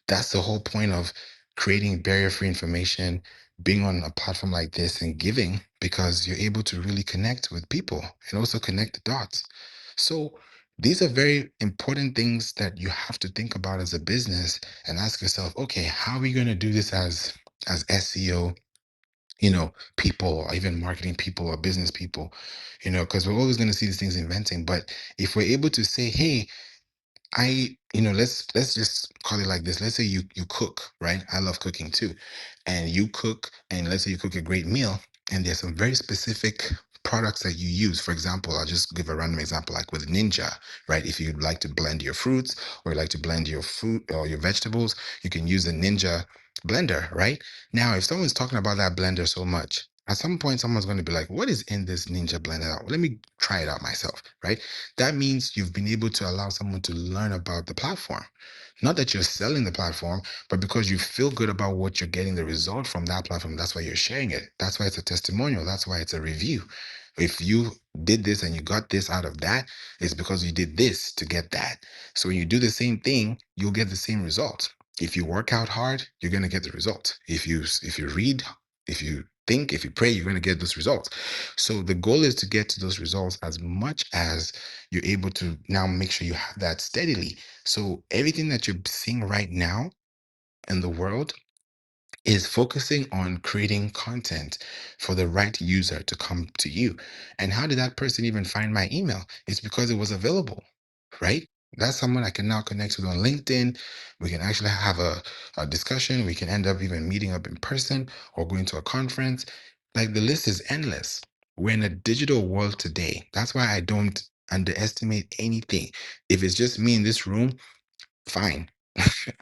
That's the whole point of creating barrier-free information, being on a platform like this and giving, because you're able to really connect with people and also connect the dots. So these are very important things that you have to think about as a business and ask yourself, okay, how are we going to do this as SEO, people, or even marketing people or business people, because we're always going to see these things inventing. But if we're able to say, hey, let's just call it like this. Let's say you cook, right? I love cooking too. And you cook, and let's say you cook a great meal, and there's some very specific products that you use. For example, I'll just give a random example, like with Ninja, right? If you'd like to blend your fruits or you like to blend your fruit or your vegetables, you can use the Ninja blender, right? Now, if someone's talking about that blender so much, at some point, someone's going to be like, what is in this Ninja blender? Let me try it out myself, right? That means you've been able to allow someone to learn about the platform. Not that you're selling the platform, but because you feel good about what you're getting the result from that platform. That's why you're sharing it. That's why it's a testimonial. That's why it's a review. If you did this and you got this out of that, it's because you did this to get that. So when you do the same thing, you'll get the same result. If you work out hard, you're going to get the result. If you read, if you think, if you pray, you're going to get those results. So the goal is to get to those results as much as you're able to now make sure you have that steadily. So everything that you're seeing right now in the world is focusing on creating content for the right user to come to you. And how did that person even find my email? It's because it was available, right? That's someone I can now connect with on LinkedIn. We can actually have a discussion. We can end up even meeting up in person or going to a conference. Like the list is endless. We're in a digital world today. That's why I don't underestimate anything. If it's just me in this room, fine.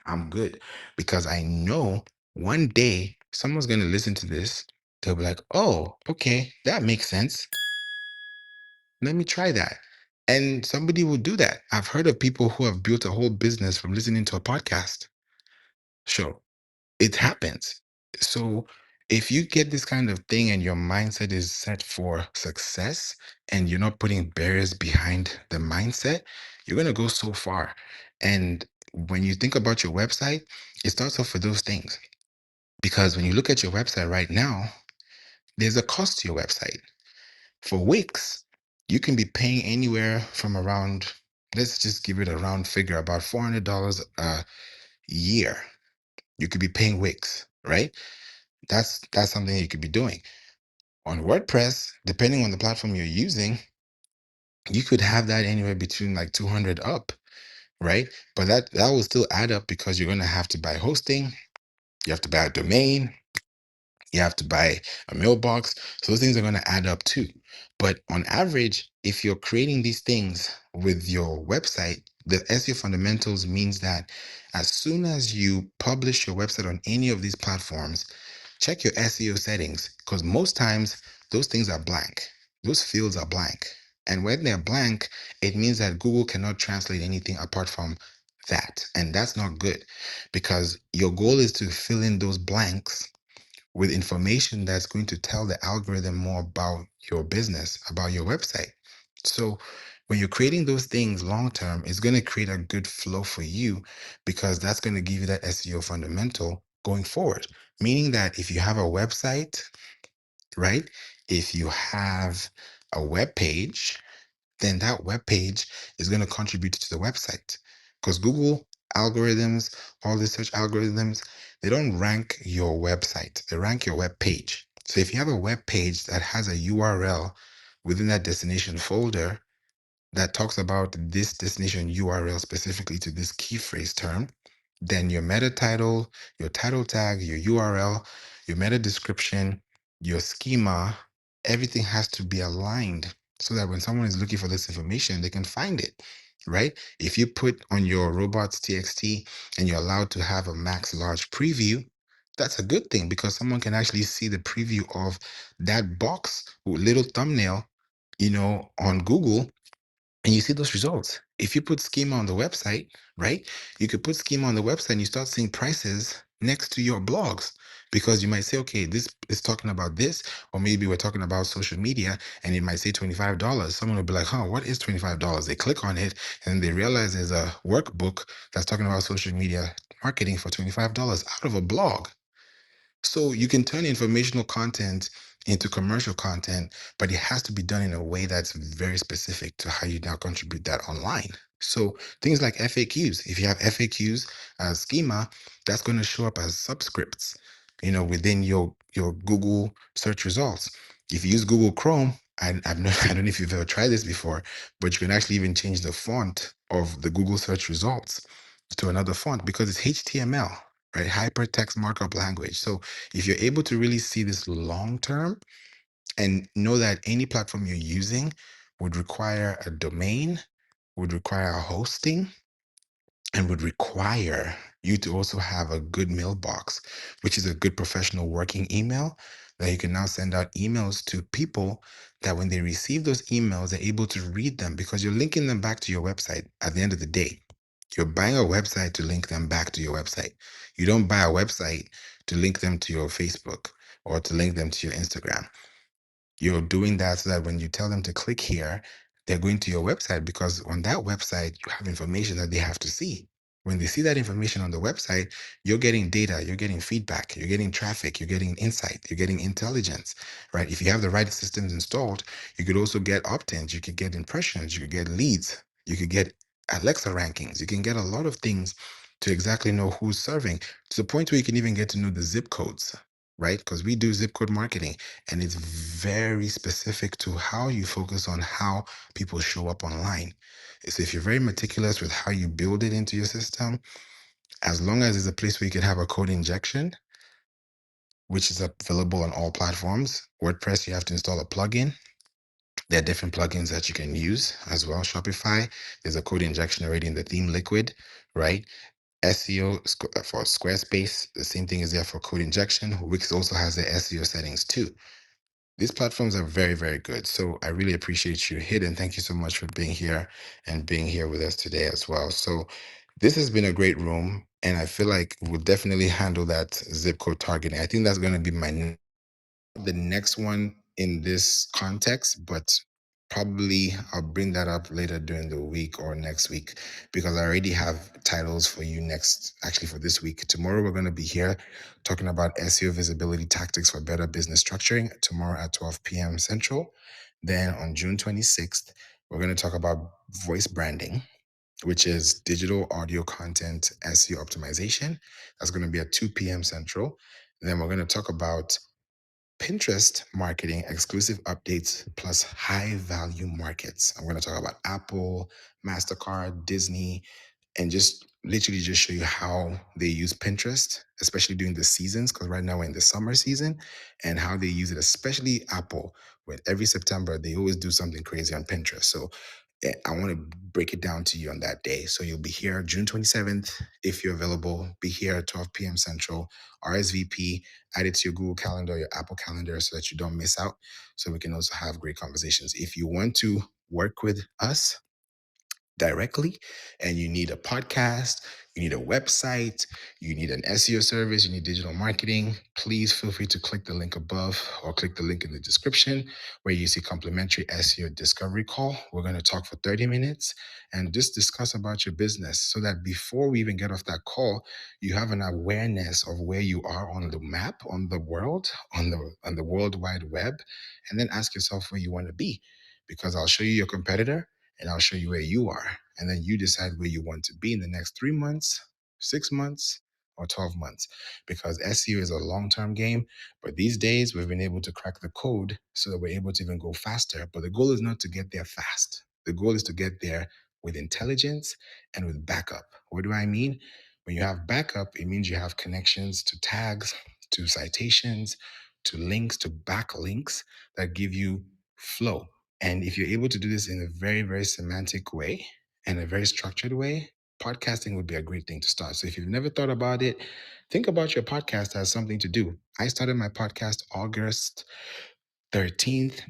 I'm good, because I know one day someone's going to listen to this. They'll be like, oh, okay, that makes sense. Let me try that. And somebody will do that. I've heard of people who have built a whole business from listening to a podcast. Sure, it happens. So if you get this kind of thing and your mindset is set for success and you're not putting barriers behind the mindset, you're going to go so far. And when you think about your website, it starts off with those things. Because when you look at your website right now, there's a cost to your website. For Wix, you can be paying anywhere from around, let's just give it a round figure, about $400 a year. You could be paying Wix, right? That's something you could be doing. On WordPress, depending on the platform you're using, you could have that anywhere between like 200 up, right? But that will still add up, because you're going to have to buy hosting, you have to buy a domain, you have to buy a mailbox. So those things are going to add up too. But on average, if you're creating these things with your website, the SEO fundamentals means that as soon as you publish your website on any of these platforms, check your SEO settings because most times those things are blank. Those fields are blank. And when they're blank, it means that Google cannot translate anything apart from that. And that's not good because your goal is to fill in those blanks with information that's going to tell the algorithm more about your business, about your website. So when you're creating those things long term, it's going to create a good flow for you because that's going to give you that SEO fundamental going forward. Meaning that if you have a website, right? If you have a web page, then that web page is going to contribute to the website. Because Google algorithms, all the search algorithms, they don't rank your website, they rank your web page. So if you have a web page that has a URL within that destination folder, that talks about this destination URL specifically to this key phrase term, then your meta title, your title tag, your URL, your meta description, your schema, everything has to be aligned so that when someone is looking for this information, they can find it, right? If you put on your robots.txt and you're allowed to have a max large preview, that's a good thing because someone can actually see the preview of that box with little thumbnail, on Google, and you see those results. If you put schema on the website, right? You could put schema on the website and you start seeing prices next to your blogs because you might say, okay, this is talking about this, or maybe we're talking about social media and it might say $25. Someone will be like, huh, what is $25? They click on it and they realize there's a workbook that's talking about social media marketing for $25 out of a blog. So you can turn informational content into commercial content, but it has to be done in a way that's very specific to how you now contribute that online. So things like FAQs, if you have FAQs as schema, that's going to show up as subscripts, within your Google search results. If you use Google Chrome, I don't know if you've ever tried this before, but you can actually even change the font of the Google search results to another font because it's HTML, right? Hypertext markup language. So if you're able to really see this long term and know that any platform you're using would require a domain, would require a hosting, and would require you to also have a good mailbox, which is a good professional working email that you can now send out emails to people that when they receive those emails, they're able to read them because you're linking them back to your website at the end of the day. You're buying a website to link them back to your website. You don't buy a website to link them to your Facebook or to link them to your Instagram. You're doing that so that when you tell them to click here, they're going to your website because on that website, you have information that they have to see. When they see that information on the website, you're getting data, you're getting feedback, you're getting traffic, you're getting insight, you're getting intelligence, right? If you have the right systems installed, you could also get opt-ins, you could get impressions, you could get leads, you could get Alexa rankings, you can get a lot of things to exactly know who's serving to the point where you can even get to know the zip codes, right? Because we do zip code marketing and it's very specific to how you focus on how people show up online. So if you're very meticulous with how you build it into your system, as long as there's a place where you can have a code injection, which is available on all platforms. WordPress, you have to install a plugin. There are different plugins that you can use as well. Shopify, there's a code injection already in the theme liquid, right? SEO for Squarespace, the same thing is there for code injection. Wix also has the SEO settings too. These platforms are very, very good. So I really appreciate you, Hidden. Thank you so much for being here and being here with us today as well. So this has been a great room, and I feel like we'll definitely handle that zip code targeting. I think that's going to be the next one in this context, but probably I'll bring that up later during the week or next week because I already have titles for you actually for this week. Tomorrow, we're going to be here talking about SEO visibility tactics for better business structuring tomorrow at 12 p.m. Central. Then on June 26th, we're going to talk about voice branding, which is digital audio content SEO optimization. That's going to be at 2 p.m. Central. Then we're going to talk about Pinterest marketing, exclusive updates, plus high value markets. I'm going to talk about Apple, MasterCard, Disney, and just literally just show you how they use Pinterest, especially during the seasons, because right now we're in the summer season, and how they use it, especially Apple. With every September, they always do something crazy on Pinterest. So I want to break it down to you on that day. So you'll be here June 27th. If you're available, be here at 12 p.m. Central. RSVP, add it to your Google Calendar, your Apple Calendar, so that you don't miss out. So we can also have great conversations. If you want to work with us directly and you need a podcast, you need a website, you need an SEO service, you need digital marketing, please feel free to click the link above or click the link in the description where you see complimentary SEO discovery call. We're going to talk for 30 minutes and just discuss about your business so that before we even get off that call, you have an awareness of where you are on the map, on the world, on the world wide web, and then ask yourself where you want to be, because I'll show you your competitor and I'll show you where you are. And then you decide where you want to be in the next 3 months, 6 months, or 12 months. Because SEO is a long term game. But these days, we've been able to crack the code so that we're able to even go faster. But the goal is not to get there fast, the goal is to get there with intelligence and with backup. What do I mean? When you have backup, it means you have connections to tags, to citations, to links, to backlinks that give you flow. And if you're able to do this in a very, very semantic way and a very structured way, podcasting would be a great thing to start. So if you've never thought about it, think about your podcast as something to do. I started my podcast August 13th,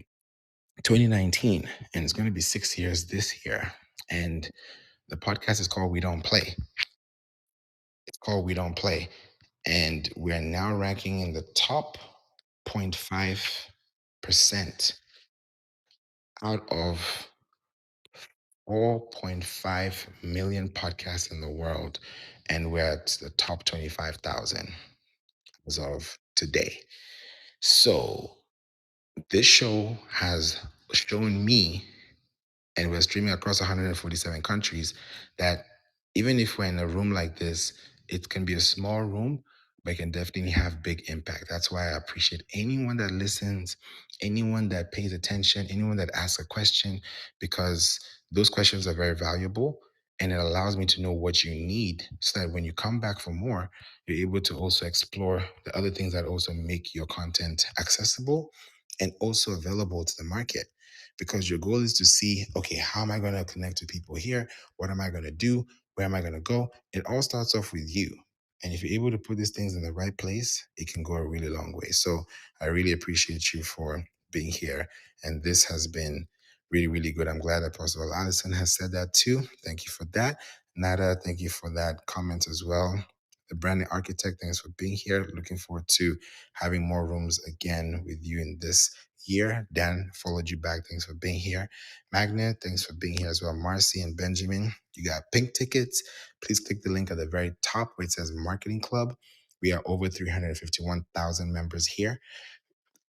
2019, and it's going to be 6 years this year. And the podcast is called We Don't Play. It's called We Don't Play. And we're now ranking in the top 0.5% out of 4.5 million podcasts in the world, and we're at the top 25,000 as of today. So this show has shown me, and we're streaming across 147 countries, that even if we're in a room like this, it can be a small room, but it can definitely have big impact. That's why I appreciate anyone that listens, anyone that pays attention, anyone that asks a question, because those questions are very valuable. And it allows me to know what you need so that when you come back for more, you're able to also explore the other things that also make your content accessible and also available to the market, because your goal is to see, okay, how am I going to connect with people here? What am I going to do? Where am I going to go? It all starts off with you. And if you're able to put these things in the right place, it can go a really long way. So I really appreciate you for being here. And this has been really, really good. I'm glad that Apostle Allison has said that too. Thank you for that. Nada, thank you for that comment as well. The branding architect, thanks for being here. Looking forward to having more rooms again with you in this year. Dan followed you back. Thanks for being here. Magnet, thanks for being here as well. Marcy and Benjamin, you got pink tickets. Please click the link at the very top where it says Marketing Club. We are over 351,000 members here,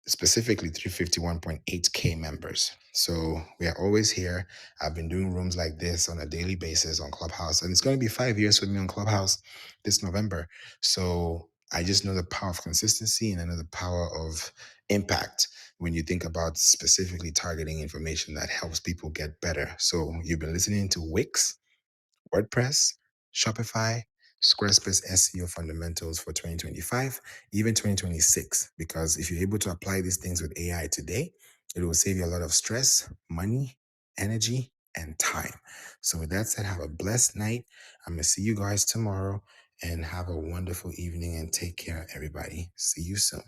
specifically 351.8K members. So we are always here. I've been doing rooms like this on a daily basis on Clubhouse, and it's going to be 5 years for me on Clubhouse this November. So I just know the power of consistency, and I know the power of impact when you think about specifically targeting information that helps people get better. So you've been listening to Wix, WordPress, Shopify, Squarespace SEO fundamentals for 2025, even 2026. Because if you're able to apply these things with AI today, it will save you a lot of stress, money, energy, and time. So, with that said, have a blessed night. I'm going to see you guys tomorrow, and have a wonderful evening, and take care, everybody. See you soon.